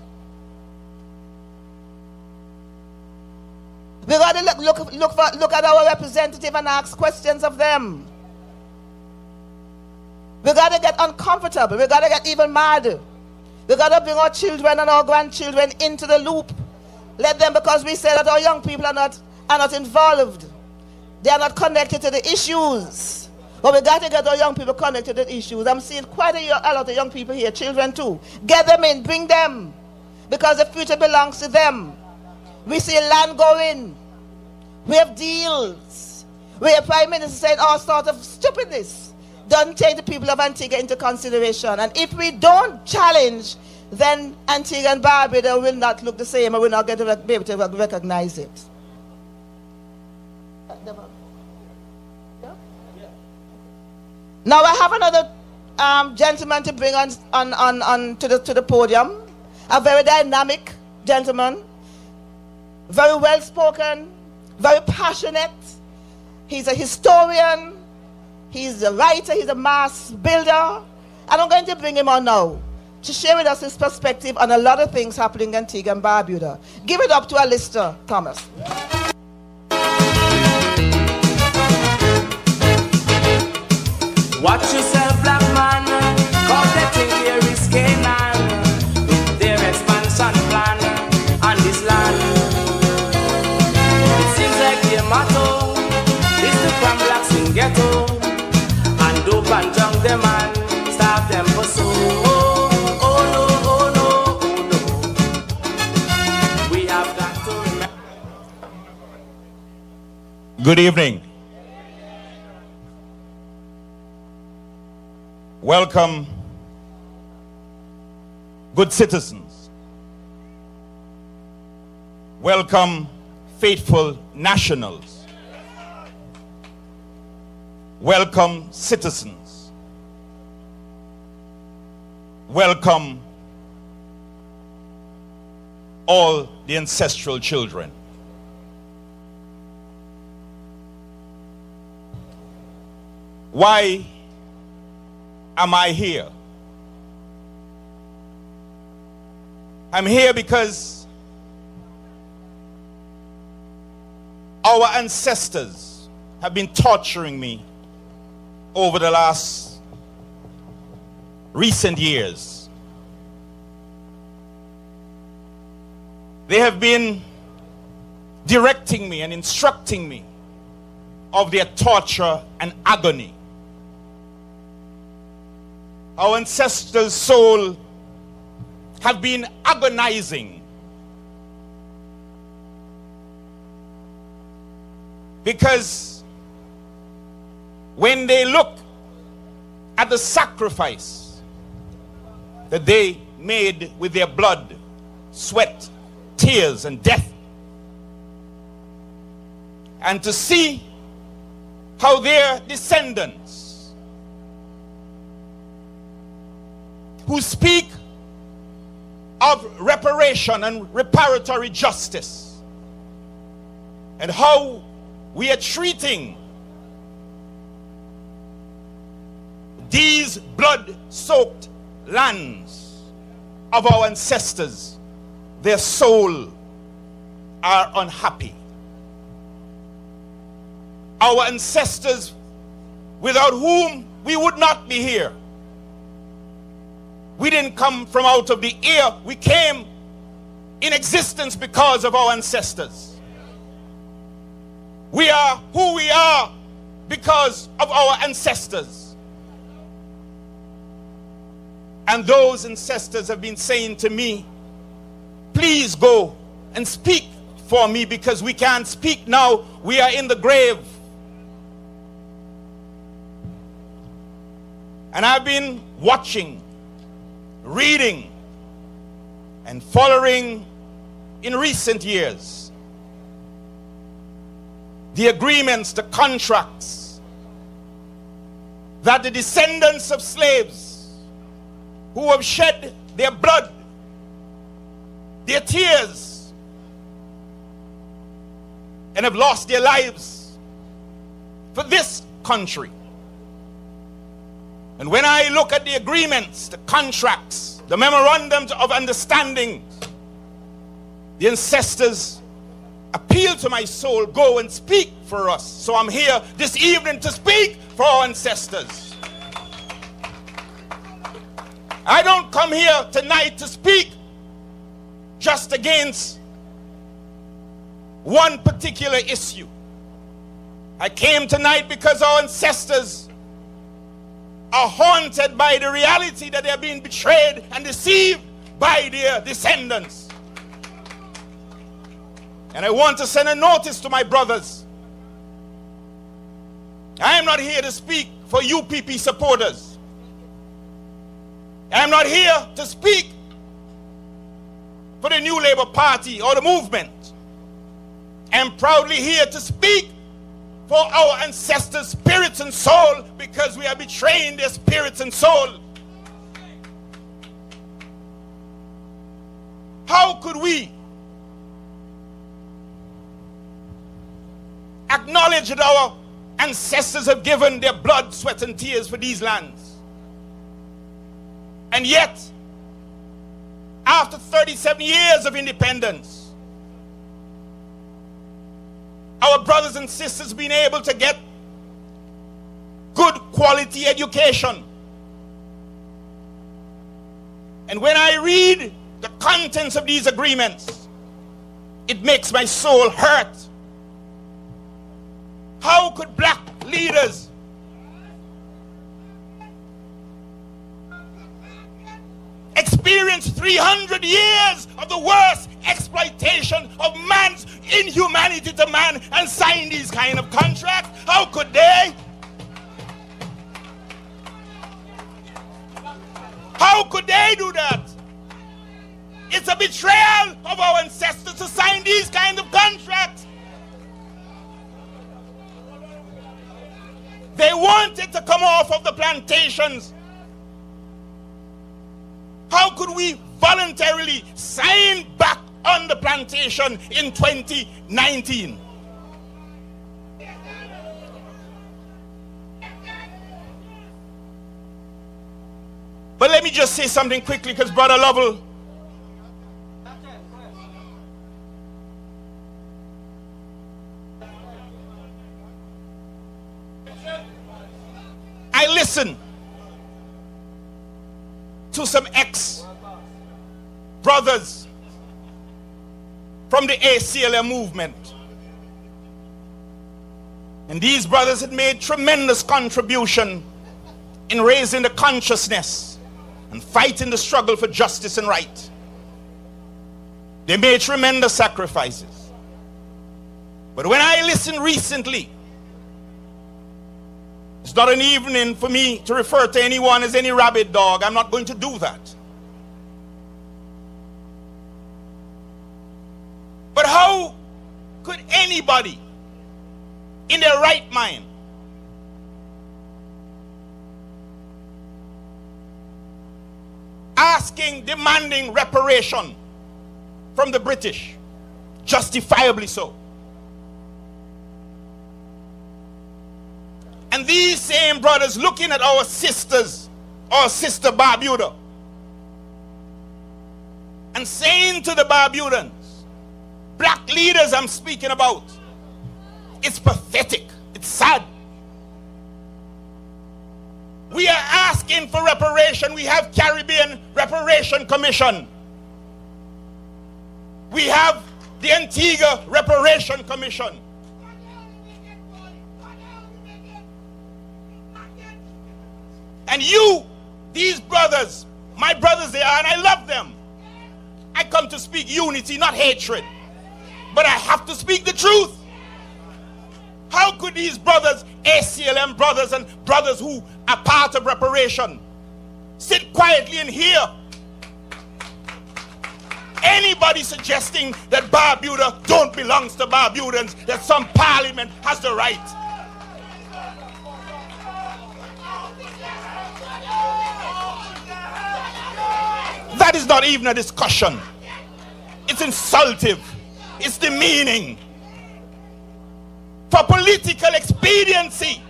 We got to look at our representative and ask questions of them. We got to get uncomfortable. We got to get even mad. We got to bring our children and our grandchildren into the loop. Let them, because we say that our young people are not involved. They are not connected to the issues. But we got to get our young people connected to the issues. I'm seeing quite a lot of young people here, children too. Get them in, bring them. Because the future belongs to them. We see land going. We have deals. We have Prime Minister saying all sorts of stupidness. Don't take the people of Antigua into consideration. And if we don't challenge, then Antigua and Barbuda will not look the same and will not be able to recognize it. Now I have another gentleman to bring on to the podium. A very dynamic gentleman. Very well spoken, very passionate. He's a historian, he's a writer, he's a mass builder. And I'm going to bring him on now to share with us his perspective on a lot of things happening in Antigua and Barbuda. Give it up to Alistair Thomas. Watch yourself, black man, cause they think here is Canaan, with their expansion plan on this land. Their motto is to cram blacks in ghetto and dope and junk them and starve them for so. Oh no, Good evening. Welcome, good citizens. Welcome, faithful nationals. Welcome, citizens. Welcome, all the ancestral children. Why am I here? I'm here because our ancestors have been torturing me over the last recent years. They have been directing me and instructing me of their torture and agony. Our ancestors' soul have been agonizing because when they look at the sacrifice that they made with their blood, sweat, tears, and death, and to see how their descendants who speak of reparation and reparatory justice, and how we are treating these blood-soaked lands of our ancestors, their soul are unhappy. Our ancestors, without whom we would not be here. We didn't come from out of the air. We came in existence because of our ancestors. We are who we are because of our ancestors. And those ancestors have been saying to me, please go and speak for me, because we can't speak now. We are in the grave. And I've been watching, reading, and following in recent years the agreements, the contracts that the descendants of slaves who have shed their blood, their tears, and have lost their lives for this country. And when I look at the agreements, the contracts, the memorandums of understanding, the ancestors appeal to my soul, go and speak for us. So I'm here this evening to speak for our ancestors. I don't come here tonight to speak just against one particular issue. I came tonight because our ancestors are haunted by the reality that they are being betrayed and deceived by their descendants. And I want to send a notice to my brothers. I am not here to speak for UPP supporters. I am not here to speak for the New Labour Party or the movement. I am proudly here to speak for our ancestors' spirits and soul, because we are betraying their spirits and soul. How could we acknowledge that our ancestors have given their blood, sweat, and tears for these lands, and yet, after 37 years of independence, our brothers and sisters being able to get good quality education? And when I read the contents of these agreements, it makes my soul hurt. How could black leaders experience 300 years of the worst exploitation of man's inhumanity to man and sign these kind of contracts? How could they? How could they do that? It's a betrayal of our ancestors to sign these kind of contracts. They wanted to come off of the plantations. How could we voluntarily sign back on the plantation in 2019? But let me just say something quickly, because Brother Lovell, I listen to some ex-brothers from the ACLM movement. And these brothers had made tremendous contribution in raising the consciousness and fighting the struggle for justice and right. They made tremendous sacrifices. But when I listened recently, it's not an evening for me to refer to anyone as any rabid dog. I'm not going to do that. But how could anybody in their right mind demanding reparation from the British, justifiably so, and these same brothers looking at our sisters, our sister Barbuda, and saying to the Barbudans, black leaders I'm speaking about, it's pathetic, it's sad. We are asking for reparation. We have Caribbean Reparation Commission. We have the Antigua Reparation Commission. And you, these brothers, my brothers they are, and I love them. I come to speak unity, not hatred. But I have to speak the truth. How could these brothers, ACLM brothers and brothers who are part of reparation, sit quietly and hear anybody suggesting that Barbuda don't belong to Barbudans, that some parliament has the right? That is not even a discussion. It's insultive. It's demeaning. For political expediency,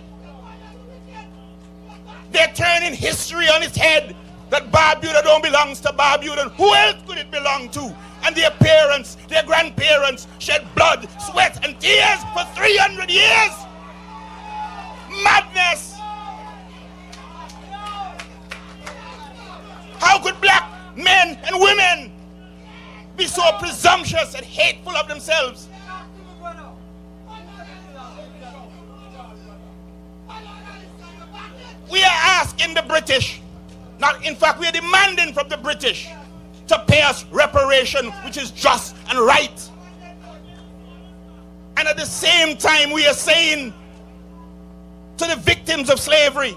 they're turning history on its head, that Barbuda don't belong to Barbudan. Who else could it belong to? And their parents, their grandparents shed blood, sweat, and tears for 300 years. Madness. How could black men and women be so presumptuous and hateful of themselves? We are asking the British, in fact we are demanding from the British to pay us reparation, which is just and right. And at the same time we are saying to the victims of slavery,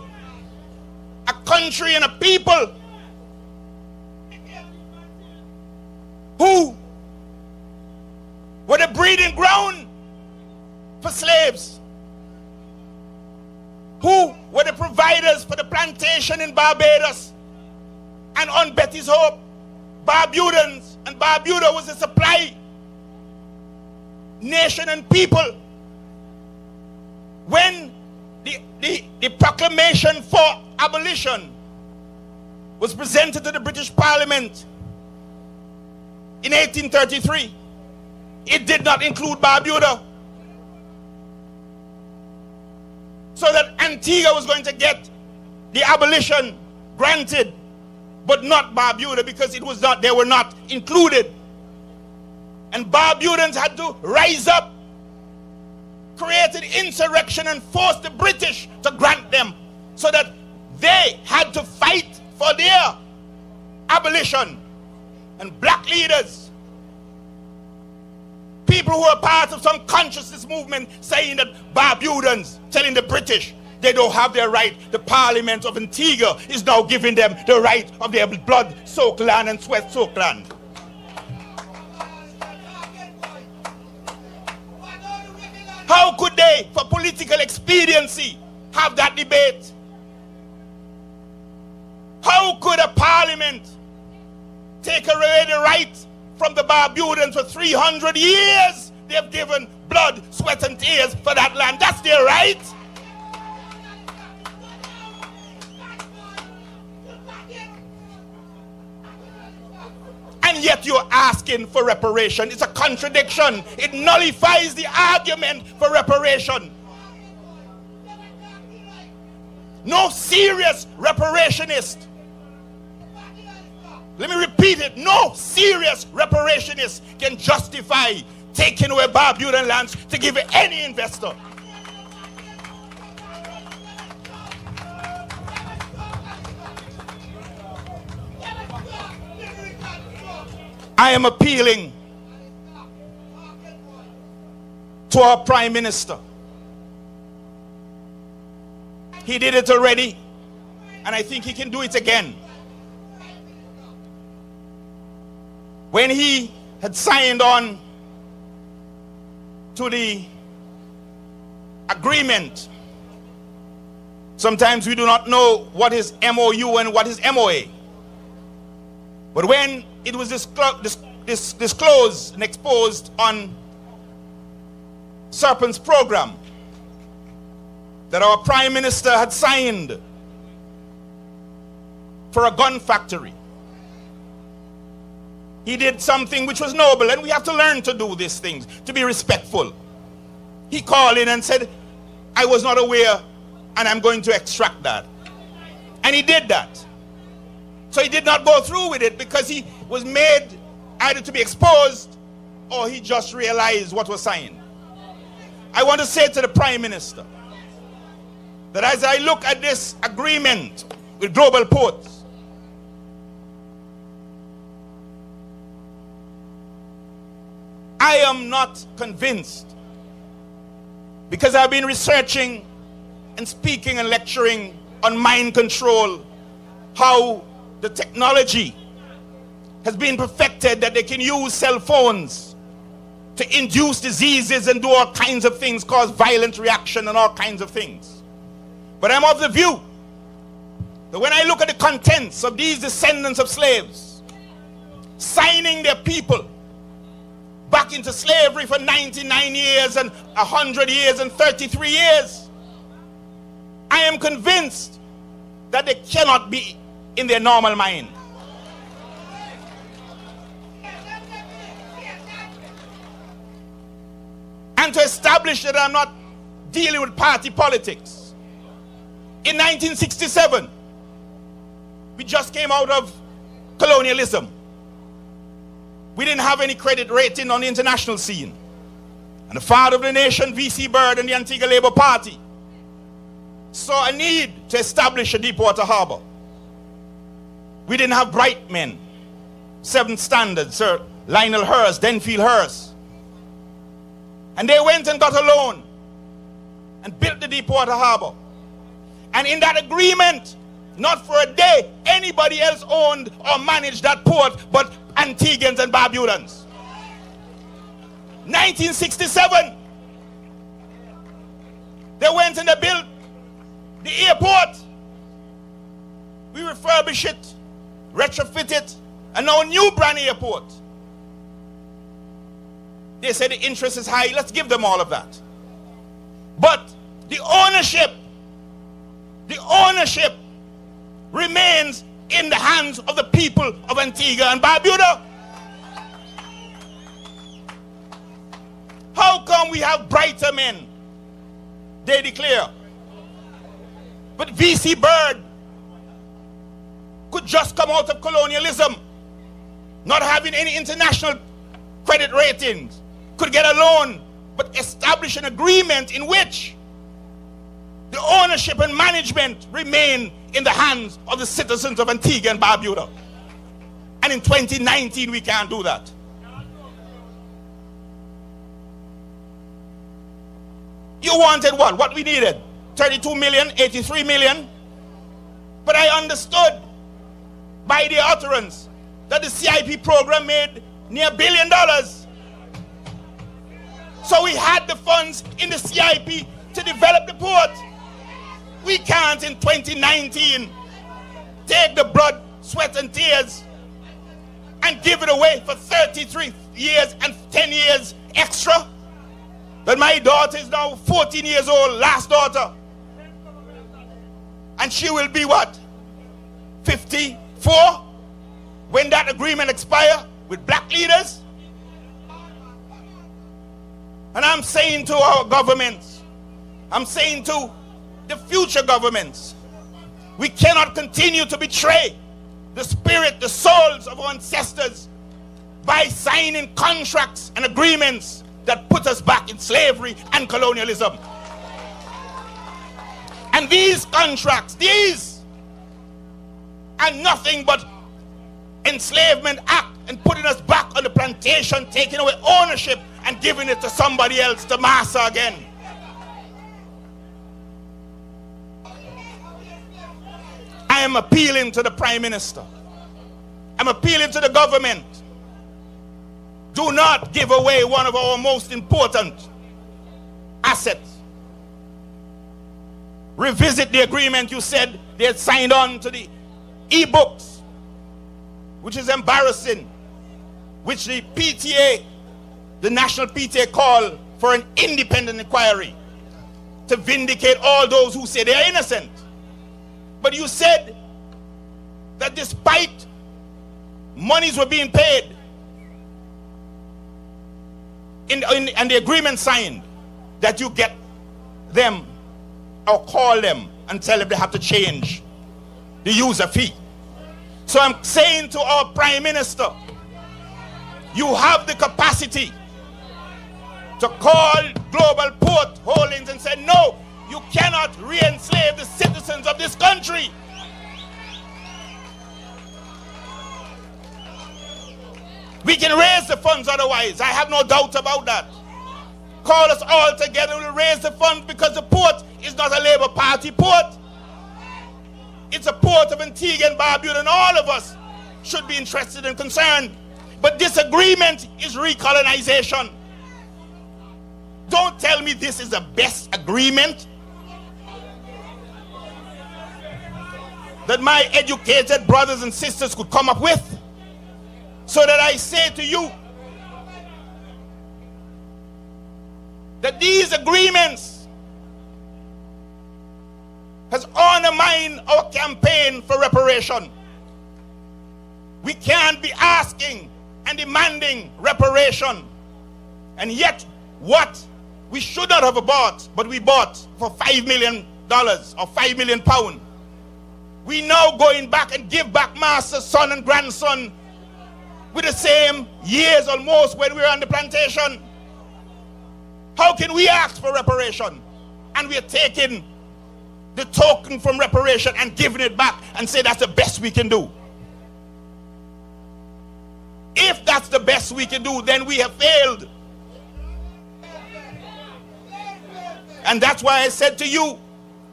a country and a people who were the breeding ground for slaves, who were the providers for the plantation in Barbados and on Betty's Hope, Barbudans, and Barbuda was a supply nation and people. When the proclamation for abolition was presented to the British Parliament in 1833, it did not include Barbuda. So that Antigua was going to get the abolition granted, but not Barbuda, because it was not, they were not included. And Barbudans had to rise up, created insurrection, and forced the British to grant them, so that they had to fight for their abolition. And black leaders, people who are part of some consciousness movement saying that Barbudans, telling the British they don't have their right. The Parliament of Antigua is now giving them the right of their blood-soaked land and sweat-soaked land. How could they, for political expediency, have that debate? How could a parliament take away the right from the Barbudans for 300 years? They've given blood, sweat, and tears for that land. That's their right. And yet you're asking for reparation. It's a contradiction. It nullifies the argument for reparation. No serious reparationist, let me repeat it, no serious reparationist can justify taking away Barbudan lands to give it any investor. I am appealing to our Prime Minister. He did it already, and I think he can do it again. When he had signed on to the agreement, sometimes we do not know what is MOU and what is MOA. But when it was disclosed and exposed on Serpent's program that our Prime Minister had signed for a gun factory, he did something which was noble, and we have to learn to do these things, to be respectful. He called in and said, I was not aware, and I'm going to extract that. And he did that. So he did not go through with it because he was made either to be exposed or he just realized what was signed. I want to say to the Prime Minister that as I look at this agreement with Global Ports, I am not convinced, because I've been researching and speaking and lecturing on mind control, how the technology has been perfected that they can use cell phones to induce diseases and do all kinds of things, cause violent reaction and all kinds of things. But I'm of the view that when I look at the contents of these descendants of slaves signing their people back into slavery for 99 years and 100 years and 33 years, I am convinced that they cannot be in their normal mind. And to establish that I'm not dealing with party politics, in 1967, we just came out of colonialism. We didn't have any credit rating on the international scene. And the father of the nation, V.C. Byrd, and the Antigua Labour Party saw a need to establish a deepwater harbor. We didn't have bright men, Seventh Standard, Sir Lionel Hurst, Denfield Hurst. And they went and got a loan and built the deepwater harbor. And in that agreement, not for a day, anybody else owned or managed that port but Antiguans and Barbudans. 1967, they went and they built the airport. We refurbish it, retrofit it, and now a new brand airport. They say the interest is high, let's give them all of that. But the ownership remains in the hands of the people of Antigua and Barbuda. How come we have brighter men? They declare. But V.C. Byrd could just come out of colonialism, not having any international credit ratings, could get a loan, but establish an agreement in which the ownership and management remain in the hands of the citizens of Antigua and Barbuda. And in 2019, we can't do that. You wanted what? What we needed? 32 million, 83 million. But I understood by the utterance that the CIP program made near $1 billion. So we had the funds in the CIP to develop the port. We can't in 2019 take the blood, sweat and tears and give it away for 33 years and 10 years extra. But my daughter is now 14 years old, last daughter. And she will be what? 54 when that agreement expires with black leaders. And I'm saying to our governments, I'm saying to the future governments, we cannot continue to betray the spirit, the souls of our ancestors by signing contracts and agreements that put us back in slavery and colonialism. And these contracts, these are nothing but enslavement act and putting us back on the plantation, taking away ownership and giving it to somebody else, to master again. I am appealing to the Prime Minister. I'm appealing to the government. Do not give away one of our most important assets. Revisit the agreement you said they had signed on to the e-books, which is embarrassing, which the PTA, the National PTA, called for an independent inquiry to vindicate all those who say they are innocent. But you said that despite monies were being paid and the agreement signed, that you get them or call them and tell them they have to change the user fee. So I'm saying to our Prime Minister, you have the capacity to call Global Port Holdings and say, no, you cannot re-enslave the citizens of this country. We can raise the funds otherwise. I have no doubt about that. Call us all together, we'll raise the funds, because the port is not a Labour Party port. It's a port of Antigua and Barbuda, and all of us should be interested and concerned. But this agreement is recolonization. Don't tell me this is the best agreement that my educated brothers and sisters could come up with. So that I say to you that these agreements has undermined our campaign for reparation. We can't be asking and demanding reparation, and yet what we should not have bought, but we bought for $5 million or £5 million. We now going back and give back master, son and grandson with the same years almost when we were on the plantation. How can we ask for reparation and we are taking the token from reparation and giving it back and say that's the best we can do? If that's the best we can do, then we have failed. And that's why I said to you,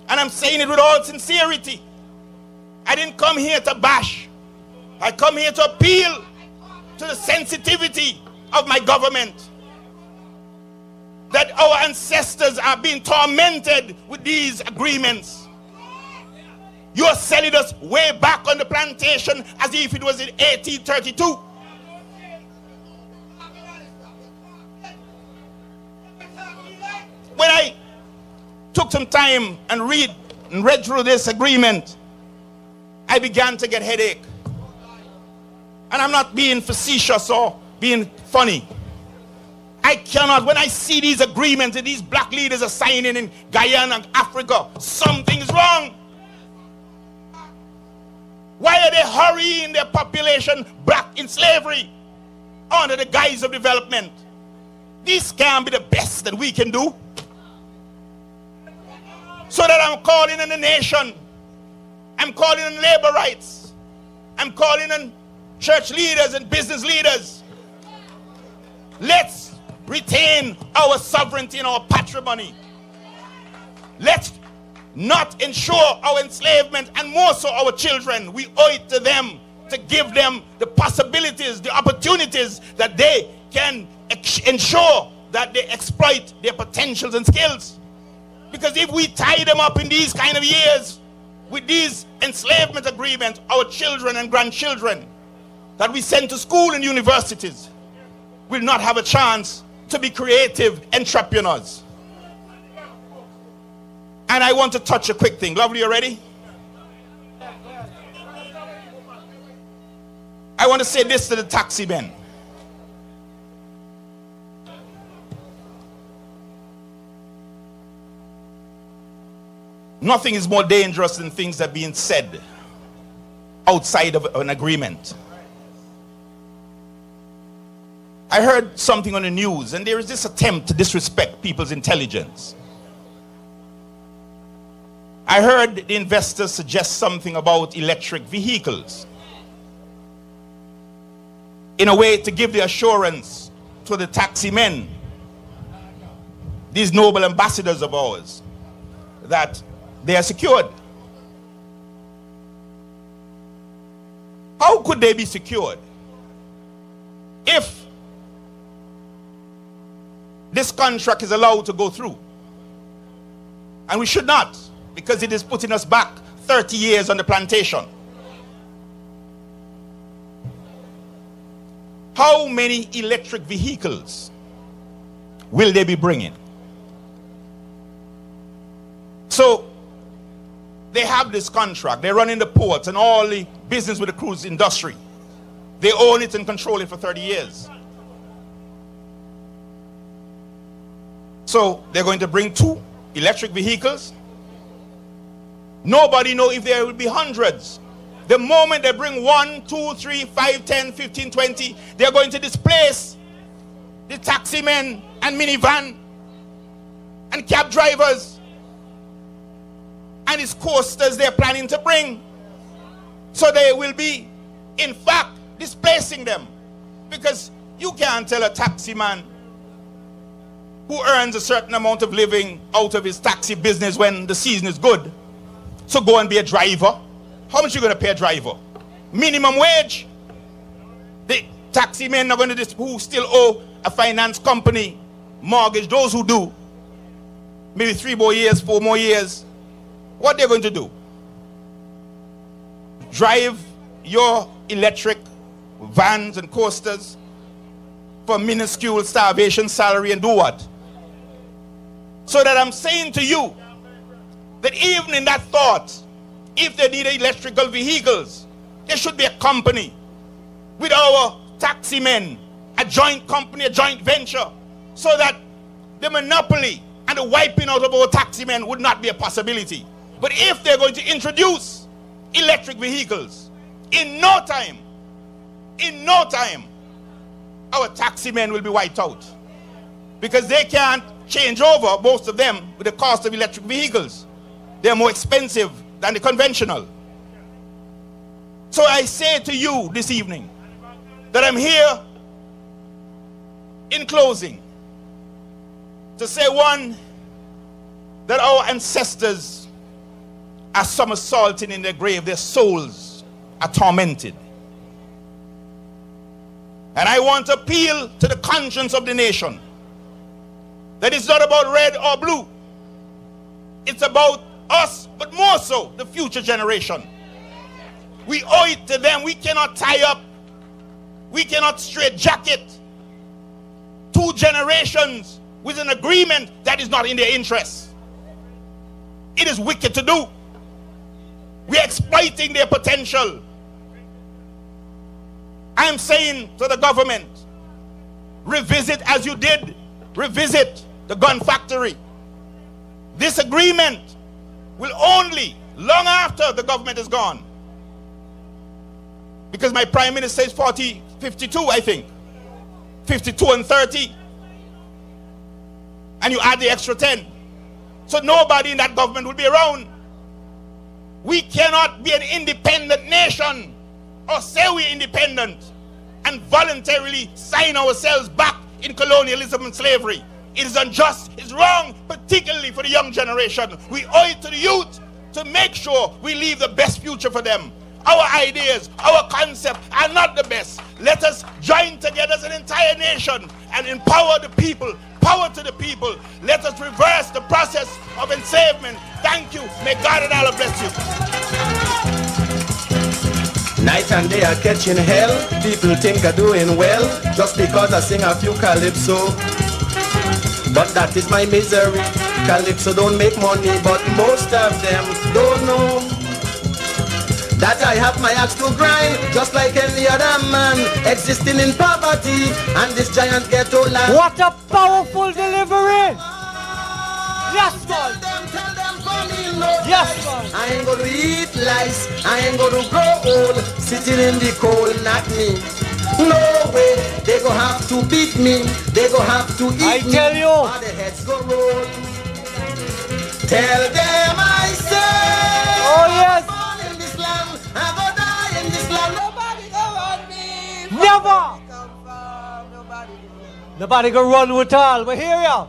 and I'm saying it with all sincerity, I didn't come here to bash. I come here to appeal to the sensitivity of my government, that our ancestors are being tormented with these agreements. You are selling us way back on the plantation as if it was in 1832. When I took some time and read through this agreement, I began to get headache. And I'm not being facetious or being funny. I cannot, when I see these agreements that these black leaders are signing in Guyana and Africa, something's wrong. Why are they hurrying their population back in slavery under the guise of development? This can't be the best that we can do. So that I'm calling on the nation. I'm calling on labor rights. I'm calling on church leaders and business leaders. Let's retain our sovereignty and our patrimony. Let's not ensure our enslavement, and more so our children. We owe it to them to give them the possibilities, the opportunities that they can ensure that they exploit their potentials and skills. Because if we tie them up in these kind of years with these enslavement agreements, our children and grandchildren that we send to school and universities will not have a chance to be creative entrepreneurs. And I want to touch a quick thing. Lovely, you ready? I want to say this to the taxi men. Nothing is more dangerous than things that are being said outside of an agreement. I heard something on the news, and there is this attempt to disrespect people's intelligence. I heard the investors suggest something about electric vehicles in a way to give the assurance to the taxi men, these noble ambassadors of ours, that they are secured. How could they be secured if this contract is allowed to go through? And we should not, because it is putting us back 30 years on the plantation. How many electric vehicles will they be bringing? So they have this contract. They run in the ports and all the business with the cruise industry. They own it and control it for 30 years. So they're going to bring 2 electric vehicles. Nobody knows if there will be hundreds. The moment they bring 1, 2, 3, 5, 10, 15, 20, they're going to displace the taxi men and minivan and cab drivers and its coasters they're planning to bring. So they will be, in fact, displacing them. Because you can't tell a taxi man who earns a certain amount of living out of his taxi business when the season is good, so go and be a driver. How much are you going to pay a driver? Minimum wage. The taxi men are going to who still owe a finance company mortgage, those who do, maybe 3 more years, 4 more years, what they're going to do? Drive your electric vans and coasters for minuscule starvation salary and do what? So that I'm saying to you that even in that thought, if they need electrical vehicles, there should be a company with our taxi men, a joint company, a joint venture, so that the monopoly and the wiping out of our taxi men would not be a possibility. But if they're going to introduce electric vehicles, in no time, our taxi men will be wiped out. Because they can't change over, most of them, with the cost of electric vehicles. They're more expensive than the conventional. So I say to you this evening that I'm here in closing to say, one, that our ancestors are somersaulting in their grave. Their souls are tormented. And I want to appeal to the conscience of the nation that it's not about red or blue. It's about us, but more so the future generation. We owe it to them. We cannot tie up, we cannot straitjacket 2 generations with an agreement that is not in their interests. It is wicked to do. We're exploiting their potential. I'm saying to the government, revisit as you did, revisit the gun factory. This agreement will only, long after the government is gone, because my prime minister is 52, I think, 52 and 30, and you add the extra 10, so nobody in that government will be around. We cannot be an independent nation or say we're independent and voluntarily sign ourselves back in colonialism and slavery. It is unjust, it's wrong, particularly for the young generation. We owe it to the youth to make sure we leave the best future for them. Our ideas, our concepts are not the best. Let us join together as an entire nation and empower the people. Power to the people. Let us reverse the process of enslavement. Thank you. May God and Allah bless you. Night and day are catching hell. People think are doing well just because I sing a few calypso. But that is my misery. Calypso don't make money, but most of them don't know that I have my axe to grind, just like any other man existing in poverty and this giant ghetto land. What a powerful delivery! Yes, man. Tell them for me, no. Yes, man. I ain't gonna eat lice. I ain't gonna grow old sitting in the cold, not me. No way, they go have to beat me. They go have to eat me. I tell you, or the heads go roll. Tell them I say, oh yes, born in this land, I go die in this land. Nobody go run me. never. Nobody. Nobody gonna run with all. But here ya,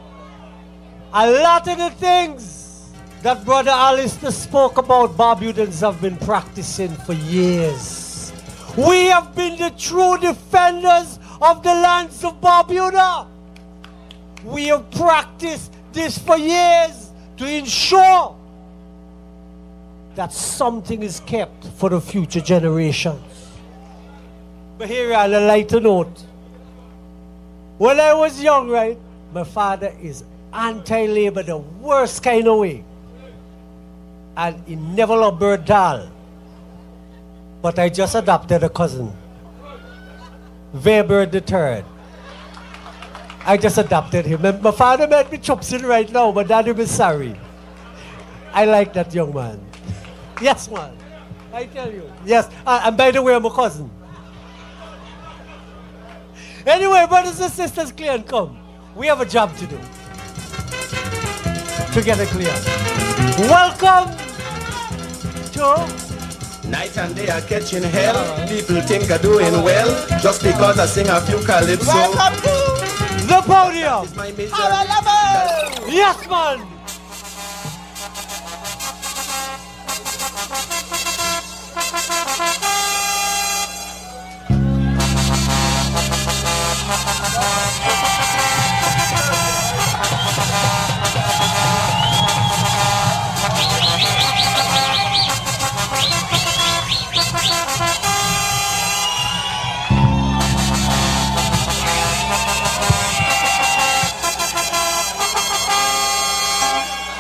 a lot of the things that Brother Alistair spoke about, Barbudans have been practicing for years. We have been the true defenders of the lands of Barbuda. We have practiced this for years to ensure that something is kept for the future generations. But here on a lighter note, when I was young, right, my father is anti-labor the worst kind of way. And he never loved bird doll. But I just adopted a cousin, Weber the Third. I just adopted him. My father made me chopsing right now, but daddy was sorry. I like that young man. Yes, man. I tell you. Yes. And by the way, I'm a cousin. Anyway, brothers and sisters, clear and come. We have a job to do. To get it clear. Welcome to... Night and day are catching hell. People think are doing well just because I sing a few calypso. Welcome to the podium. This is my misery. our level. Yes, man.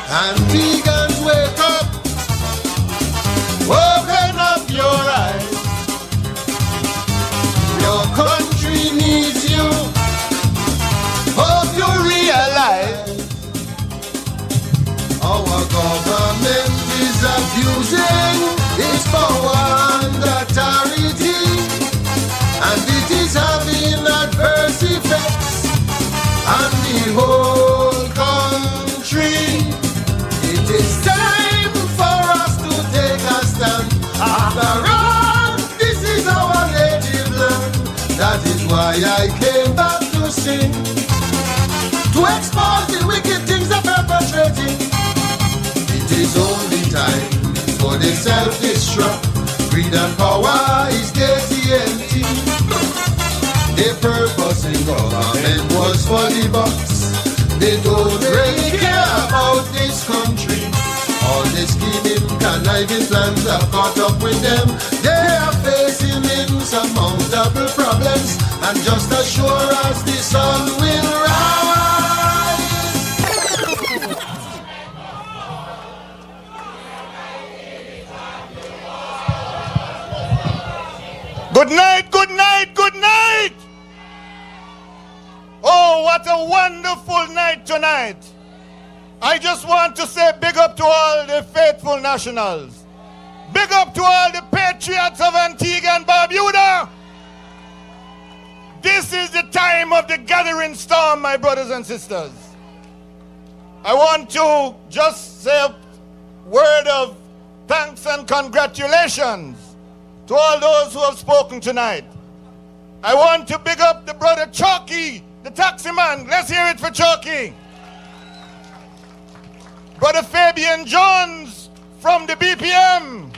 Antiguans, wake up, open up your eyes. Your country needs you. Hope you realize our government is abusing its power and authority, and it is having adverse effects on the whole country. It is time for us to take a stand. After all, this is our native land. That is why I came back to sing, to expose the wicked things they're perpetrating. It is only time for the self-destruct. Greed and power is AT&T. The purpose in government was for the bucks. They don't really care about this country. All the scheming, conniving plans have caught up with them. They are facing insurmountable problems, and just as sure as the sun will rise. Good night, good night, good night. Oh, what a wonderful night tonight. I just want to say big up to all the faithful nationals. Big up to all the patriots of Antigua and Barbuda. This is the time of the gathering storm, my brothers and sisters. I want to just say a word of thanks and congratulations to all those who have spoken tonight. I want to big up the brother Chalky, the taxi man. Let's hear it for Chucky. Brother Fabian Jones from the BPM.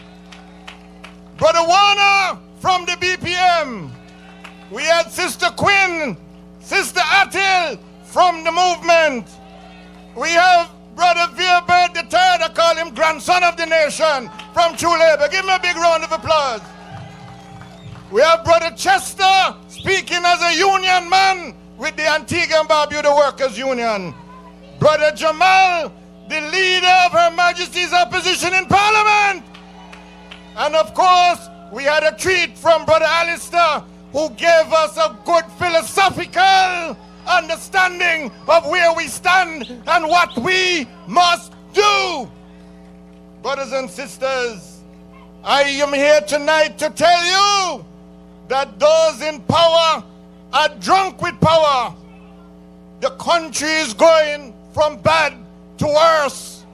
Brother Warner from the BPM. We had Sister Quinn, Sister Attil from the movement. We have Brother Vilbert III, I call him grandson of the nation, from True Labor. Give him a big round of applause. We have Brother Chester speaking as a union man with the Antigua and Barbuda Workers Union. Brother Jamal, the leader of Her Majesty's opposition in Parliament. And of course, we had a treat from Brother Alistair, who gave us a good philosophical understanding of where we stand and what we must do. Brothers and sisters, I am here tonight to tell you that those in power are drunk with power. The country is going from bad to worse.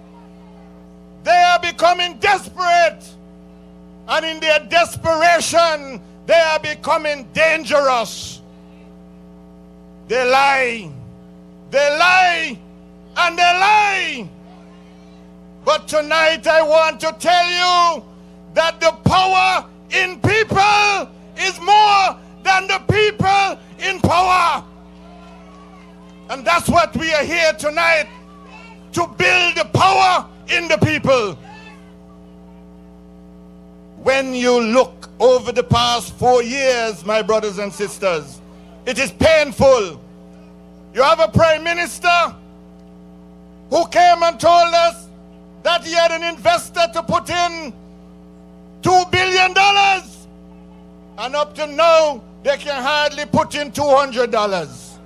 They are becoming desperate, and in their desperation, they are becoming dangerous. They lie, and they lie. But tonight I want to tell you that the power in people is more than the people in power. And that's what we are here tonight, to build the power in the people. When you look over the past 4 years, my brothers and sisters, it is painful. You have a prime minister who came and told us that he had an investor to put in $2 billion. And up to now, they can hardly put in $200.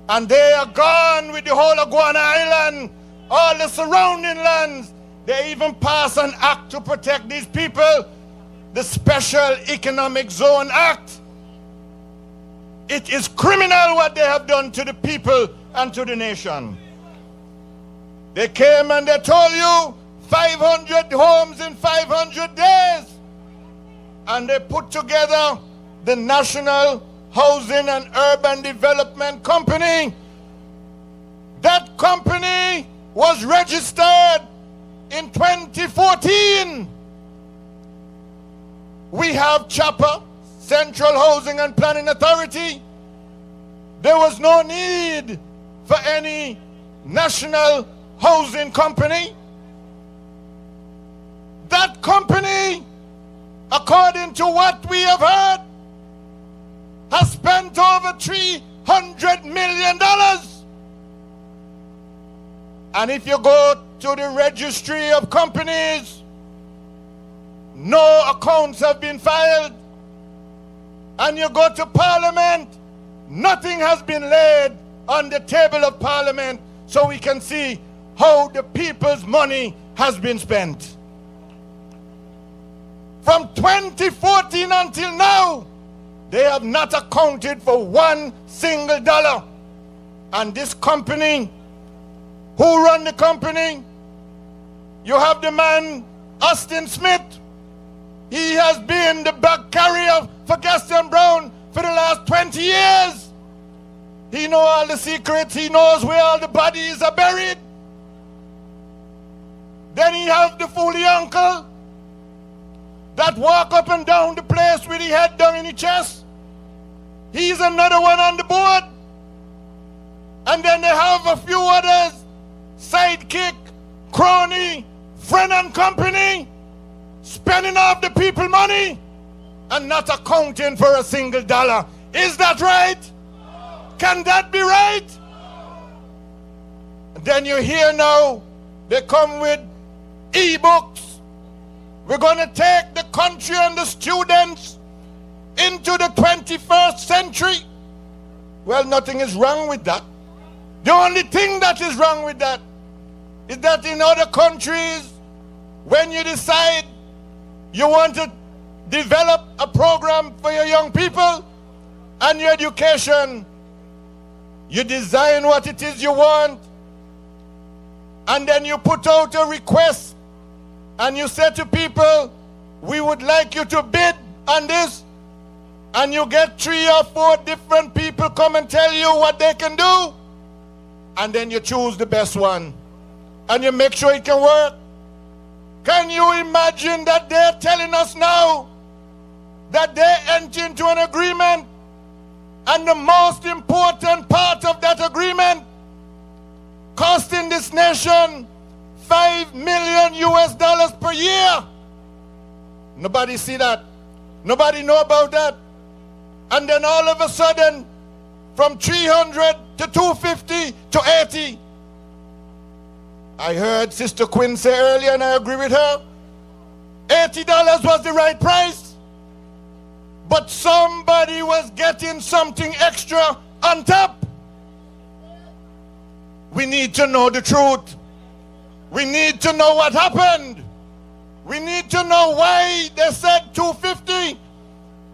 And they are gone with the whole of Guana Island, all the surrounding lands. They even passed an act to protect these people, the Special Economic Zone Act. It is criminal what they have done to the people and to the nation. They came and they told you 500 homes in 500 days. And they put together the National Housing and Urban Development Company. That company was registered in 2014. We have CHAPA, Central Housing and Planning Authority. There was no need for any national housing company. That company, according to what we have heard, has spent over $300 million. And if you go to the registry of companies, no accounts have been filed. And you go to Parliament, nothing has been laid on the table of Parliament so we can see how the people's money has been spent. From 2014 until now, they have not accounted for $1 single. And this company, who run the company? You have the man, Austin Smith. He has been the bag carrier for Gaston Brown for the last 20 years. He knows all the secrets. He knows where all the bodies are buried. Then he have the fooly uncle that walk up and down the place with his head down in his chest. He's another one on the board. And then they have a few others, sidekick, crony, friend and company, spending off the people money and not accounting for $1 single. Is that right? Can that be right? Then you hear now, they come with e-books. We're going to take the country and the students into the 21st century. Well, nothing is wrong with that. The only thing that is wrong with that is that in other countries, when you decide you want to develop a program for your young people and your education, you design what it is you want, and then you put out a request and you say to people, we would like you to bid on this. and you get 3 or 4 different people come and tell you what they can do, and then you choose the best one and you make sure it can work. Can you imagine that they're telling us now that they enter into an agreement, and the most important part of that agreement costing this nation $5 million US per year? Nobody see that. Nobody know about that. And then all of a sudden, from 300 to 250 to 80. I heard Sister Quinn say earlier, and I agree with her, $80 was the right price. But somebody was getting something extra on top. We need to know the truth. We need to know what happened. We need to know why they said 250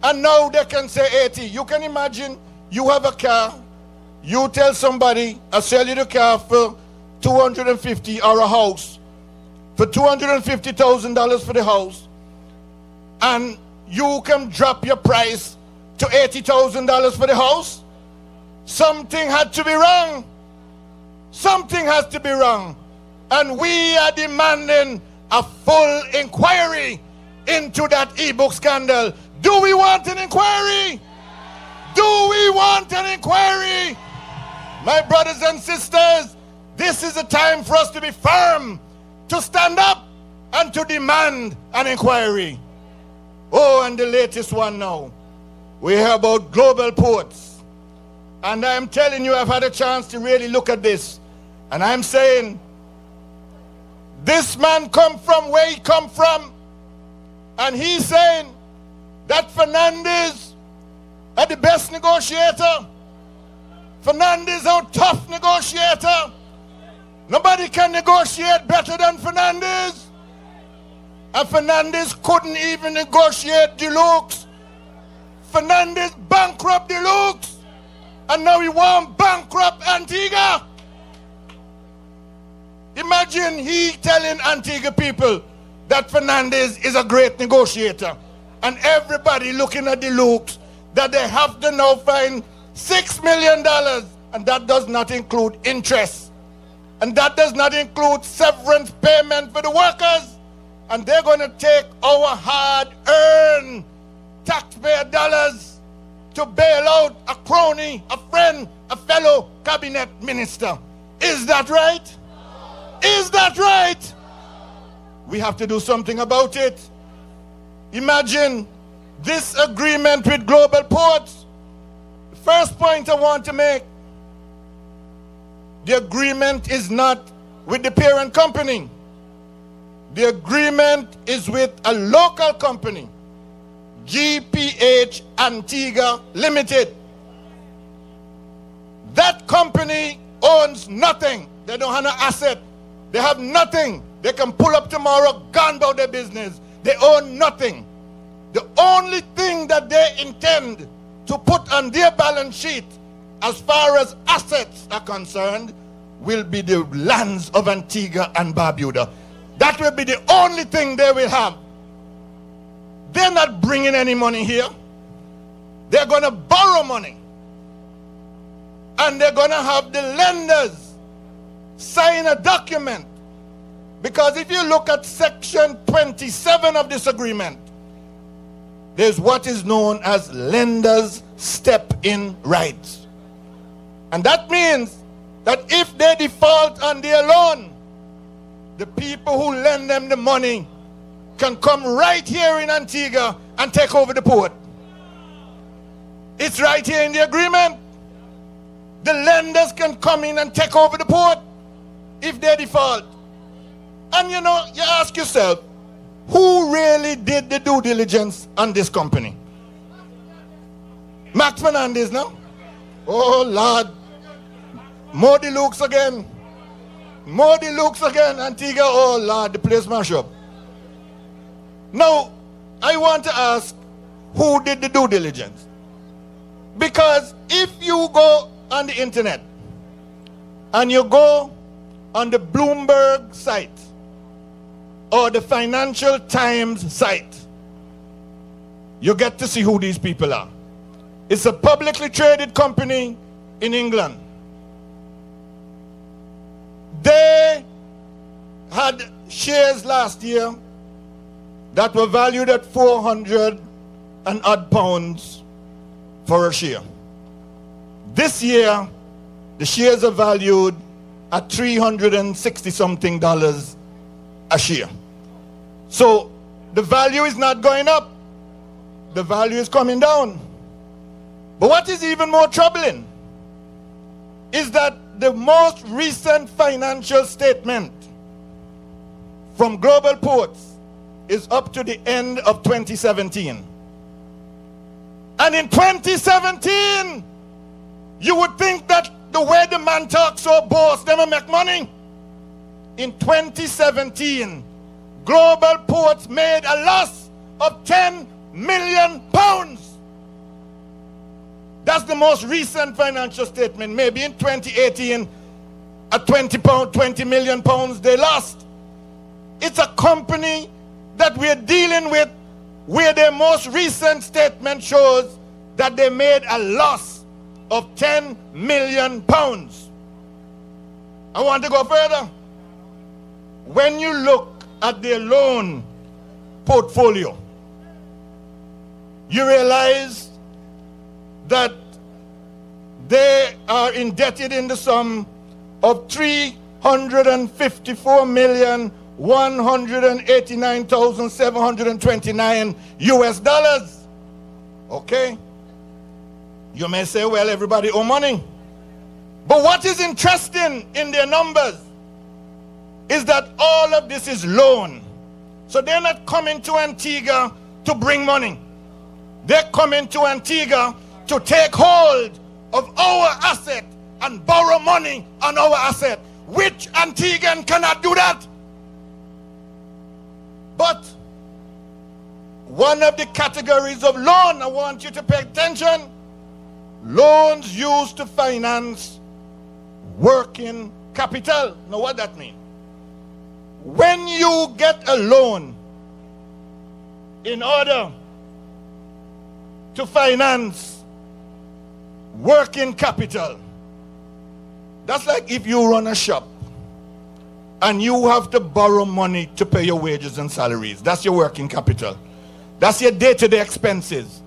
and now they can say 80. You can imagine you have a car, you tell somebody, I sell you the car for 250, or a house for $250,000 for the house, and you can drop your price to $80,000 for the house. Something had to be wrong. Something has to be wrong. And we are demanding a full inquiry into that e-book scandal. Do we want an inquiry? Do we want an inquiry? My brothers and sisters, this is a time for us to be firm, to stand up and to demand an inquiry. Oh, and the latest one now. We hear about global ports. And I'm telling you, I've had a chance to really look at this. And I'm saying, this man come from where he come from. And he's saying that Fernandez are the best negotiator. Fernandez is a tough negotiator. Nobody can negotiate better than Fernandez. And Fernandez couldn't even negotiate Deluxe. Fernandez bankrupt Deluxe. And now he won't bankrupt Antigua. Imagine he telling Antigua people that Fernandez is a great negotiator. And everybody looking at Deluxe, that they have to now find $6 million. And that does not include interest. And that does not include severance payment for the workers. And they're going to take our hard-earned taxpayer dollars to bail out a crony, a friend, a fellow cabinet minister. Is that right? Is that right? We have to do something about it. Imagine this agreement with Global Ports. The first point I want to make, the agreement is not with the parent company. The agreement is with a local company, GPH Antigua Limited. That company owns nothing. They don't have no asset. They have nothing. They can pull up tomorrow, gone about their business. They own nothing. The only thing that they intend to put on their balance sheet, as far as assets are concerned, will be the lands of Antigua and Barbuda. That will be the only thing they will have. They're not bringing any money here. They're going to borrow money. And they're going to have the lenders sign a document. Because if you look at section 27 of this agreement, there's what is known as lenders step-in rights. And that means that if they default on their loan, the people who lend them the money can come right here in Antigua and take over the port. It's right here in the agreement. The lenders can come in and take over the port if they default. And you know, you ask yourself, who really did the due diligence on this company? Max Fernandez, no? Oh, Lord. More Deluxe again. More Deluxe again. Antigua, oh, Lord, the place mash up. Now, I want to ask, who did the due diligence? Because if you go on the internet and you go on the Bloomberg site or the Financial Times site, you get to see who these people are. It's a publicly traded company in England. They had shares last year that were valued at 400 and odd pounds for a share. This year, the shares are valued at $360 something a share. So the value is not going up. The value is coming down. But what is even more troubling is that the most recent financial statement from Global Ports is up to the end of 2017. And in 2017, you would think that the way the man talks so boss, them will make money. In 2017, Global Ports made a loss of 10 million pounds. That's the most recent financial statement. Maybe in 2018, at 20 million pounds they lost. It's a company that we're dealing with where their most recent statement shows that they made a loss of 10 million pounds. I want to go further. When you look at their loan portfolio, you realize that they are indebted in the sum of $354,189,729 US dollars. Okay? You may say, well, everybody owe money. But what is interesting in their numbers is that all of this is loan. So they're not coming to Antigua to bring money. They're coming to Antigua to take hold of our asset and borrow money on our asset. Which Antiguan cannot do that? But one of the categories of loan, I want you to pay attention, loans used to finance working capital. Now what that means? When you get a loan in order to finance working capital, that's like if you run a shop and you have to borrow money to pay your wages and salaries. That's your working capital. That's your day-to-day expenses.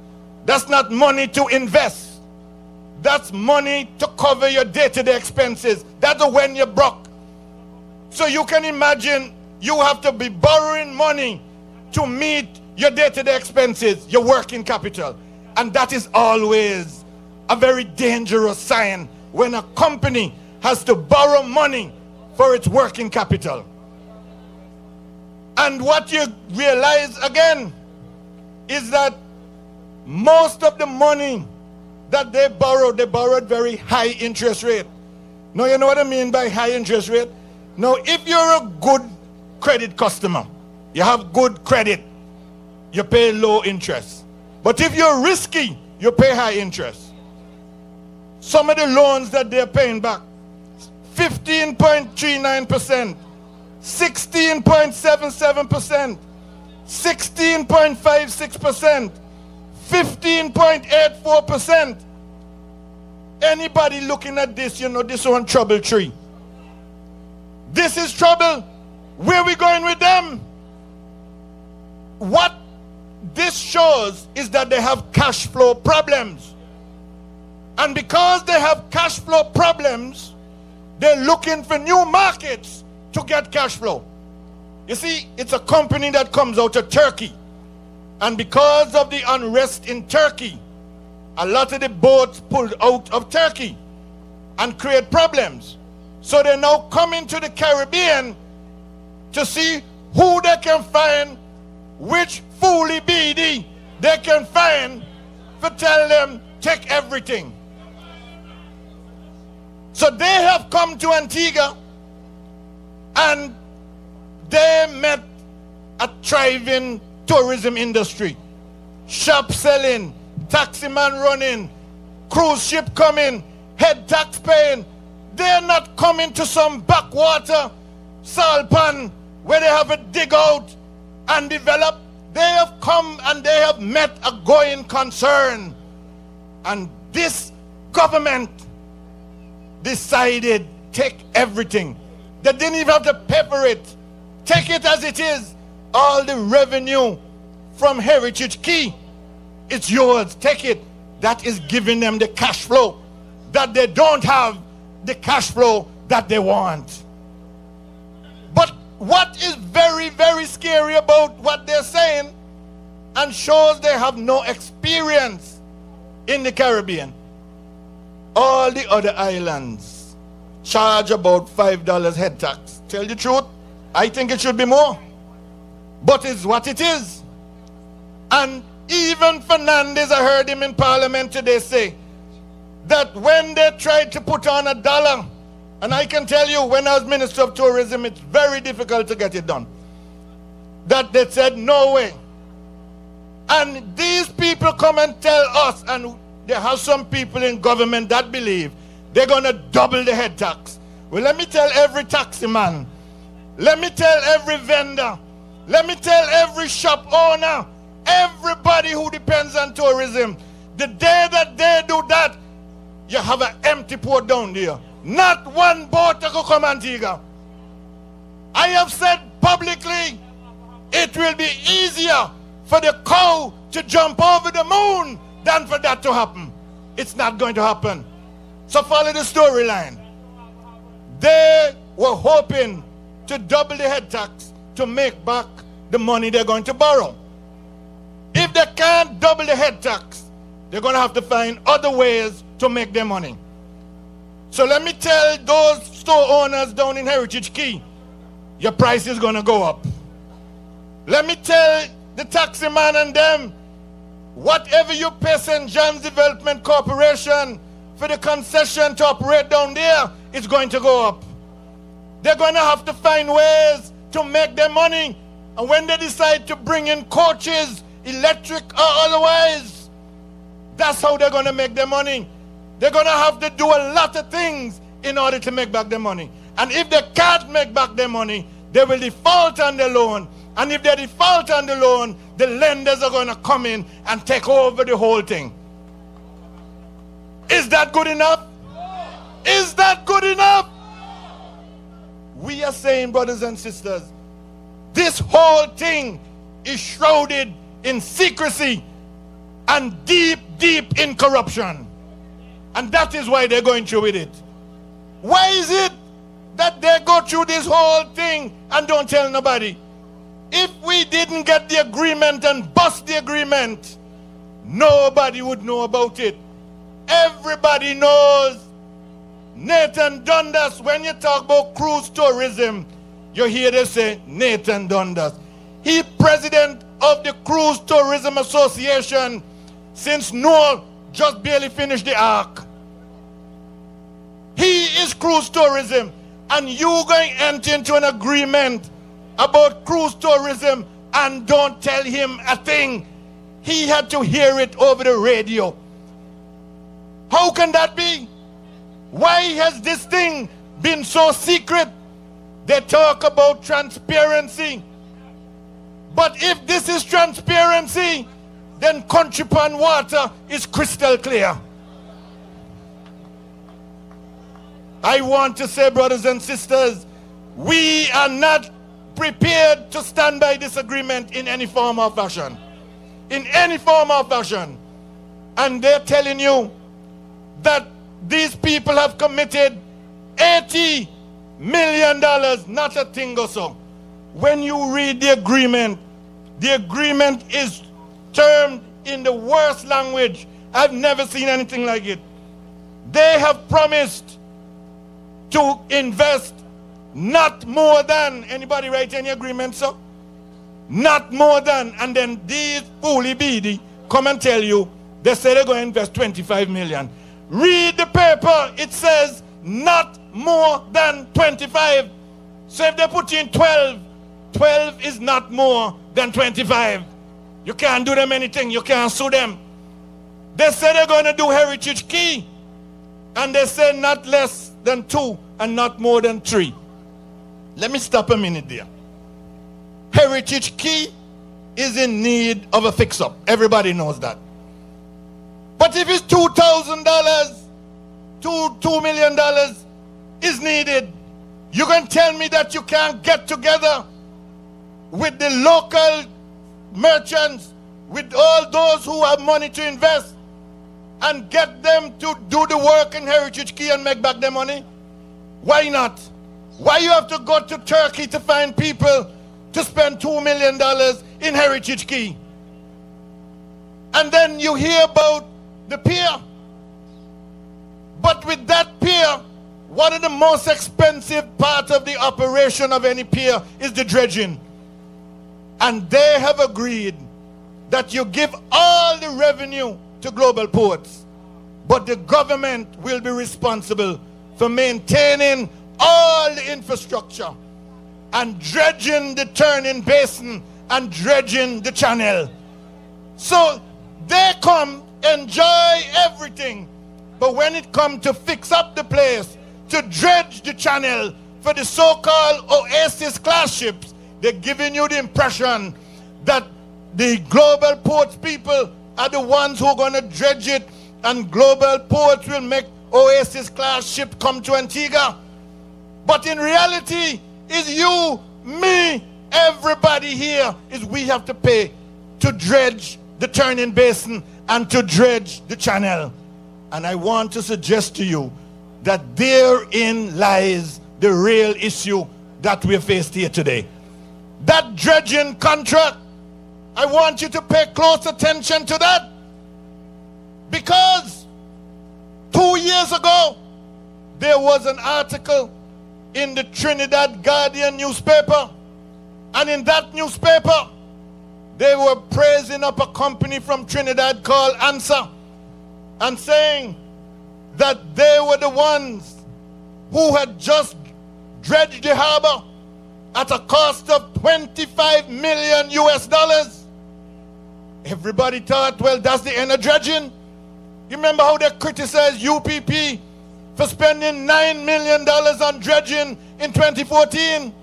That's not money to invest. That's money to cover your day-to-day expenses. That's when you're broke. So you can imagine you have to be borrowing money to meet your day-to-day expenses, your working capital. And that is always a very dangerous sign when a company has to borrow money for its working capital. And what you realize again is that most of the money that they borrowed very high interest rate. Now you know what I mean by high interest rate? Now if you're a good credit customer, you have good credit, you pay low interest. But if you're risky, you pay high interest. Some of the loans that they're paying back, 15.39%, 16.77%, 16.56%, 15.84%. Anybody looking at this, you know this one trouble tree. This is trouble. Where are we going with them? What this shows is that they have cash flow problems. And because they have cash flow problems, they're looking for new markets to get cash flow. You see, it's a company that comes out of Turkey. And because of the unrest in Turkey, a lot of the boats pulled out of Turkey and create problems. So they're now coming to the Caribbean to see who they can find, which fooly BD they can find to tell them, take everything. So they have come to Antigua and they met a thriving tourism industry. Shop selling, taxi man running, cruise ship coming, head tax paying. They're not coming to some backwater salpan where they have a dig out and develop. They have come and they have met a going concern. And this government decided, take everything. They didn't even have to pay for it. Take it as it is. All the revenue from Heritage Key, it's yours. Take it. That is giving them the cash flow that they don't have, the cash flow that they want. But what is very, very scary about what they're saying and shows they have no experience in the Caribbean, all the other islands charge about $5 head tax. Tell the truth, I think it should be more. But it's what it is. And even Fernandez, I heard him in Parliament today say that when they tried to put on $1, and I can tell you when I was Minister of Tourism, it's very difficult to get it done, that they said no way. And these people come and tell us, and there have some people in government that believe they're going to double the head tax. Well, let me tell every taxi man, let me tell every vendor, let me tell every shop owner, everybody who depends on tourism, the day that they do that, you have an empty port down there. Not one boat to come Antigua. I have said publicly, it will be easier for the cow to jump over the moon than for that to happen. It's not going to happen. So follow the storyline. They were hoping to double the head tax to make back the money they're going to borrow. If they can't double the head tax, they're going to have to find other ways to make their money. So let me tell those store owners down in Heritage Key, your price is going to go up. Let me tell the taxi man and them, whatever you pay St. John's Development Corporation for the concession to operate down there, it's going to go up. They're going to have to find ways to make their money. And when they decide to bring in coaches, electric or otherwise, that's how they're going to make their money. They're going to have to do a lot of things in order to make back their money. And if they can't make back their money, they will default on the loan. And if they default on the loan, the lenders are going to come in and take over the whole thing. Is that good enough? Is that good enough? We are saying, brothers and sisters, this whole thing is shrouded in secrecy and deep, deep in corruption. And that is why they're going through with it. Why is it that they go through this whole thing and don't tell nobody? If we didn't get the agreement and bust the agreement, nobody would know about it. Everybody knows. Nathan Dundas, when you talk about cruise tourism, you hear they say Nathan Dundas. He president of the Cruise Tourism Association since Noah just barely finished the ark. He is cruise tourism, and you going to enter into an agreement about cruise tourism and don't tell him a thing. He had to hear it over the radio. How can that be? Why has this thing been so secret? They talk about transparency. But if this is transparency, then Country Pond water is crystal clear. I want to say, brothers and sisters, we are not prepared to stand by this agreement in any form or fashion. In any form or fashion. And they're telling you that these people have committed $80 million, not a thing or so. When you read the agreement is termed in the worst language. I've never seen anything like it. They have promised to invest not more than, anybody write any agreement, sir? Not more than, and then these fooly beady come and tell you, they say they're going to invest 25 million. Read the paper, it says not more than 25. So if they put in 12, 12 is not more than 25. You can't do them anything, you can't sue them. They say they're going to do Heritage Key, and they say not less than 2 and not more than 3. Let me stop a minute there. Heritage Key is in need of a fix-up. Everybody knows that. But if it's $2,000, $2 million is needed, you can tell me that you can't get together with the local merchants, with all those who have money to invest, and get them to do the work in Heritage Key and make back their money? Why not? Why you have to go to Turkey to find people to spend $2 million in Heritage Key? And then you hear about the pier. But with that pier, one of the most expensive parts of the operation of any pier is the dredging. And they have agreed that you give all the revenue to Global Ports, but the government will be responsible for maintaining all the infrastructure and dredging the turning basin and dredging the channel. So they come, enjoy everything, but when it comes to fix up the place, to dredge the channel for the so-called Oasis class ships, they're giving you the impression that the Global Ports people are the ones who are going to dredge it, and Global Ports will make Oasis class ship come to Antigua. But in reality, is you, me, everybody here, is we have to pay to dredge the turning basin and to dredge the channel. And I want to suggest to you that therein lies the real issue that we faced here today. That dredging contract, I want you to pay close attention to that, because 2 years ago there was an article in the Trinidad Guardian newspaper, and in that newspaper they were praising up a company from Trinidad called ANSA and saying that they were the ones who had just dredged the harbor at a cost of $25 million US. Everybody thought, well, that's the end of dredging. You remember how they criticized UPP for spending $9 million on dredging in 2014?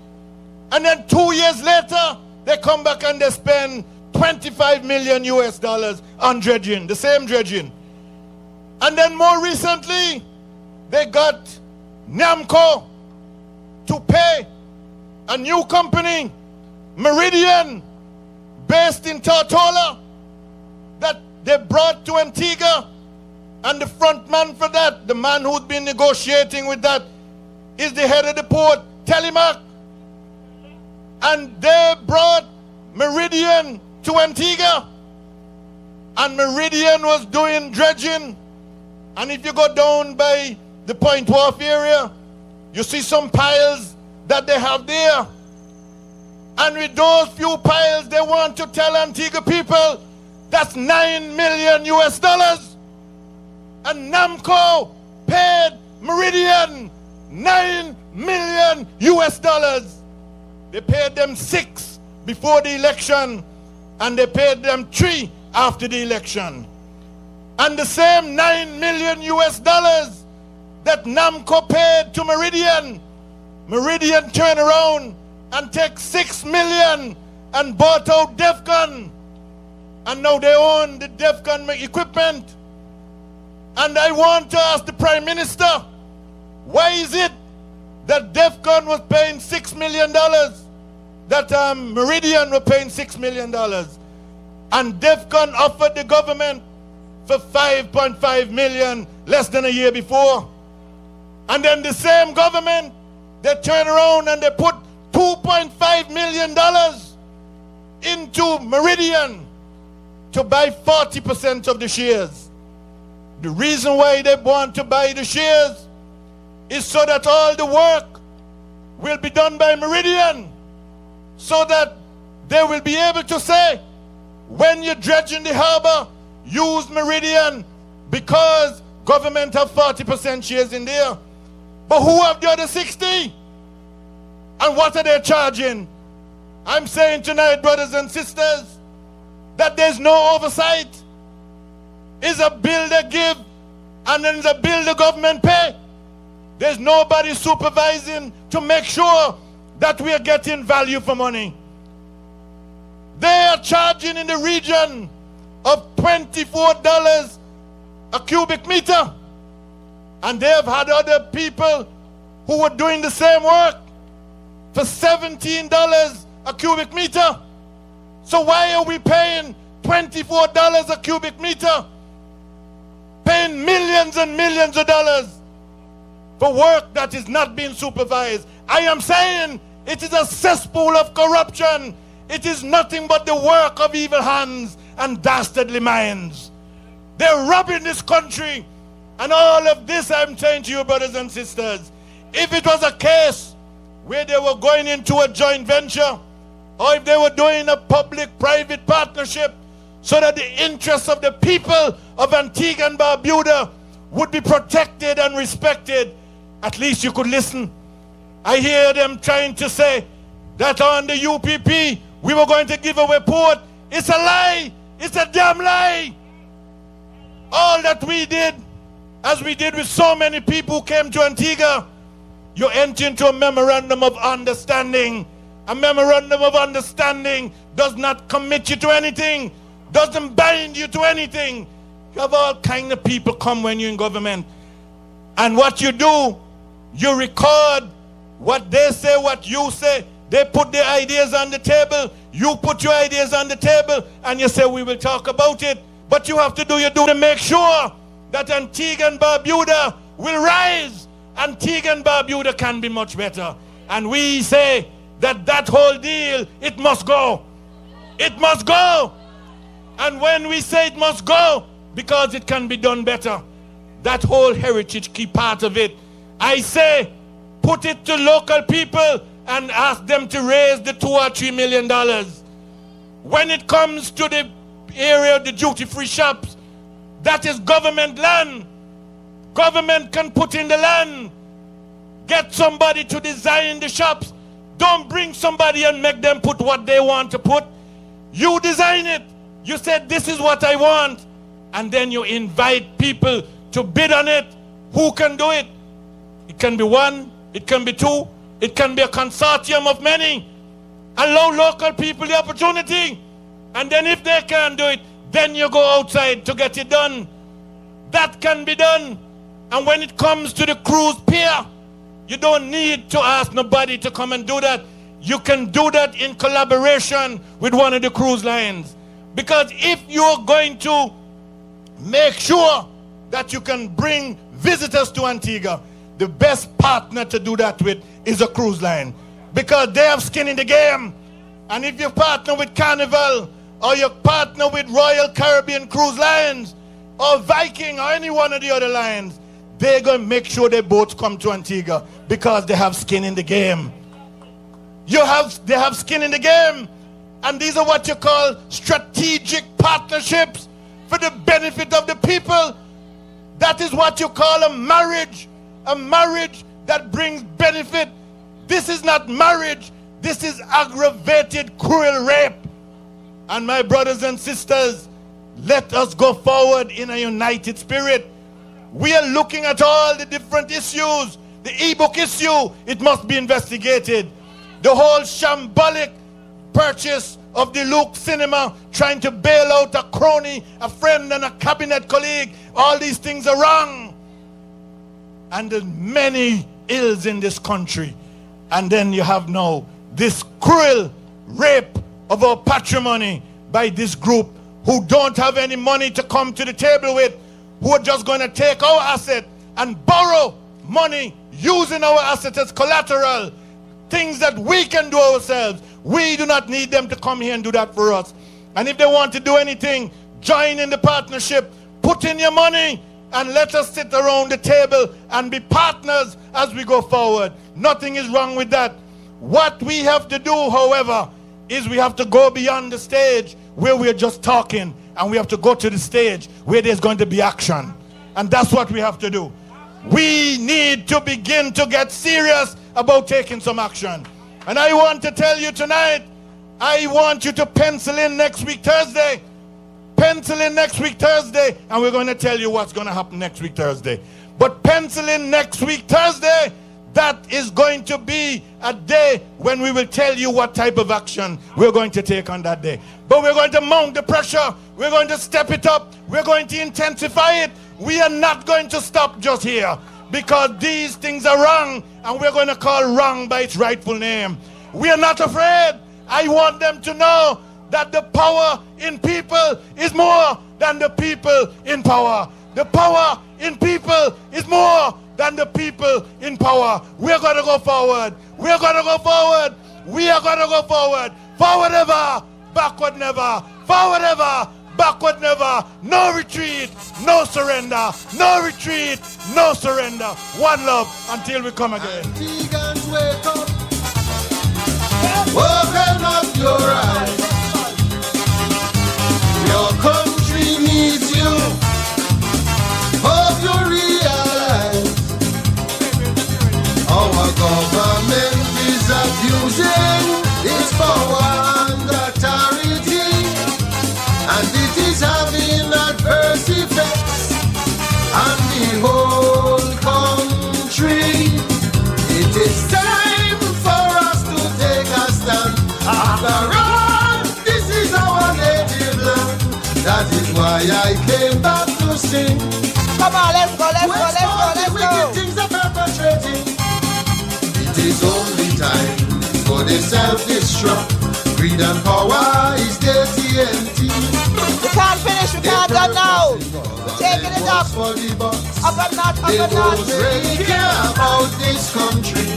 And then 2 years later, they come back and they spend $25 million US on dredging, the same dredging. And then more recently, they got NAMCO to pay a new company, Meridian, based in Tortola, that they brought to Antigua. And the front man for that, the man who's been negotiating with that, is the head of the port, Telemark. And they brought Meridian to Antigua. And Meridian was doing dredging. And if you go down by the Point Wharf area, you see some piles that they have there. And with those few piles, they want to tell Antigua people that's $9 million US. And NAMCO paid Meridian $9 million US. They paid them 6 before the election, and they paid them 3 after the election. And the same $9 million US that NAMCO paid to Meridian, Meridian turned around and take $6 million and bought out DEFCON. And now they own the DEFCON equipment. And I want to ask the Prime Minister, why is it that DEFCON was paying $6 million, that Meridian was paying $6 million, and DEFCON offered the government for $5.5 million less than a year before? And then the same government, they turn around and they put $2.5 million into Meridian to buy 40% of the shares. The reason why they want to buy the shares is so that all the work will be done by Meridian, so that they will be able to say, when you're dredging the harbor, use Meridian, because government have 40% shares in there. But who have the other 60? And what are they charging? I'm saying tonight, brothers and sisters, that there's no oversight. It's a bill they give, and then it's a bill the government pay. There's nobody supervising to make sure that we are getting value for money. They are charging in the region of $24 a cubic meter. And they have had other people who were doing the same work for $17 a cubic meter. So why are we paying $24 a cubic meter? Paying millions and millions of dollars for work that is not being supervised. I am saying it is a cesspool of corruption. It is nothing but the work of evil hands and dastardly minds. They're robbing this country. And all of this, I'm saying to you, brothers and sisters, if it was a case where they were going into a joint venture, or if they were doing a public-private partnership so that the interests of the people of Antigua and Barbuda would be protected and respected, at least you could listen. I hear them trying to say that on the UPP we were going to give away port. It's a lie. It's a damn lie. All that we did, as we did with so many people who came to Antigua, you enter into a memorandum of understanding. A memorandum of understanding does not commit you to anything, doesn't bind you to anything. You have all kind of people come when you're in government. And what you do, you record what they say, what you say. They put their ideas on the table. You put your ideas on the table and you say, we will talk about it. But you have to do your due to make sure that Antigua and Barbuda will rise. Antigua and Barbuda can be much better. And we say that that whole deal, it must go. It must go. And when we say it must go, because it can be done better, that whole heritage key part of it, I say, put it to local people and ask them to raise the $2 or $3 million. When it comes to the area of the duty-free shops, that is government land. Government can put in the land. Get somebody to design the shops. Don't bring somebody and make them put what they want to put. You design it. You said, this is what I want. And then you invite people to bid on it. Who can do it? It can be one. It can be two. It can be a consortium of many. Allow local people the opportunity. And then if they can't do it, then you go outside to get it done. That can be done. And when it comes to the cruise pier, you don't need to ask nobody to come and do that. You can do that in collaboration with one of the cruise lines. Because if you're going to make sure that you can bring visitors to Antigua, the best partner to do that with is a cruise line. Because they have skin in the game. And if you partner with Carnival, or you partner with Royal Caribbean Cruise Lines, or Viking, or any one of the other lines, they're going to make sure their boats come to Antigua because they have skin in the game. They have skin in the game. And these are what you call strategic partnerships for the benefit of the people. That is what you call a marriage that brings benefit. This is not marriage. This is aggravated, cruel rape. And my brothers and sisters, let us go forward in a united spirit. We are looking at all the different issues. The e-book issue, it must be investigated. The whole shambolic purchase of Deluxe Cinema, trying to bail out a crony, a friend and a cabinet colleague. All these things are wrong. And there's many ills in this country. And then you have now this cruel rape of our patrimony by this group who don't have any money to come to the table with, who are just going to take our asset and borrow money using our asset as collateral, things that we can do ourselves. We do not need them to come here and do that for us. And if they want to do anything, join in the partnership, put in your money, and let us sit around the table and be partners as we go forward. Nothing is wrong with that. What we have to do, however, is we have to go beyond the stage where we're just talking, and we have to go to the stage where there's going to be action. And that's what we have to do. We need to begin to get serious about taking some action. And I want to tell you tonight, I want you to pencil in next week Thursday. Pencil in next week Thursday, and we're going to tell you what's going to happen next week Thursday. But pencil in next week Thursday. That is going to be a day when we will tell you what type of action we're going to take on that day. But we're going to mount the pressure. We're going to step it up. We're going to intensify it. we are not going to stop just here, because these things are wrong, and we're going to call wrong by its rightful name. We are not afraid. I want them to know that the power in people is more than the people in power. The power in people is more than the people in power. We're going to go forward. We're going to go forward. We are going to go forward. Forward ever, backward never. Forward ever, backward never. No retreat, no surrender. No retreat, no surrender. One love until we come again. Vegans, wake up. Open up your eyes. Your country needs you. Hope you realize our government is abusing its power and authority, and it is having adverse effects on the whole country. It is time for us to take a stand. After all, this is our native land. That is why I came back to sing. Come on, let's go. Wicked things are perpetrating. It is only time for the self-destruct. Greed and power is their TNT. We can't finish, we can't done now. We're taking it up. Up and not. They don't really care about this country.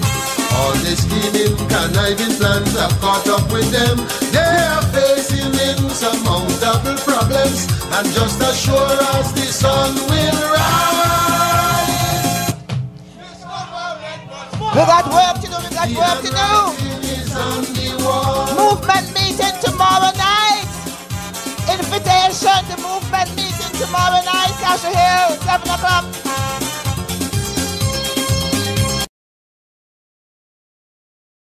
All the scheming, conniving plans have caught up with them. They are facing insurmountable problems, and just as sure as the sun will rise. We got work to do. Movement meeting tomorrow night. Invitation to movement meeting tomorrow night. Cassia Hill, 7 o'clock.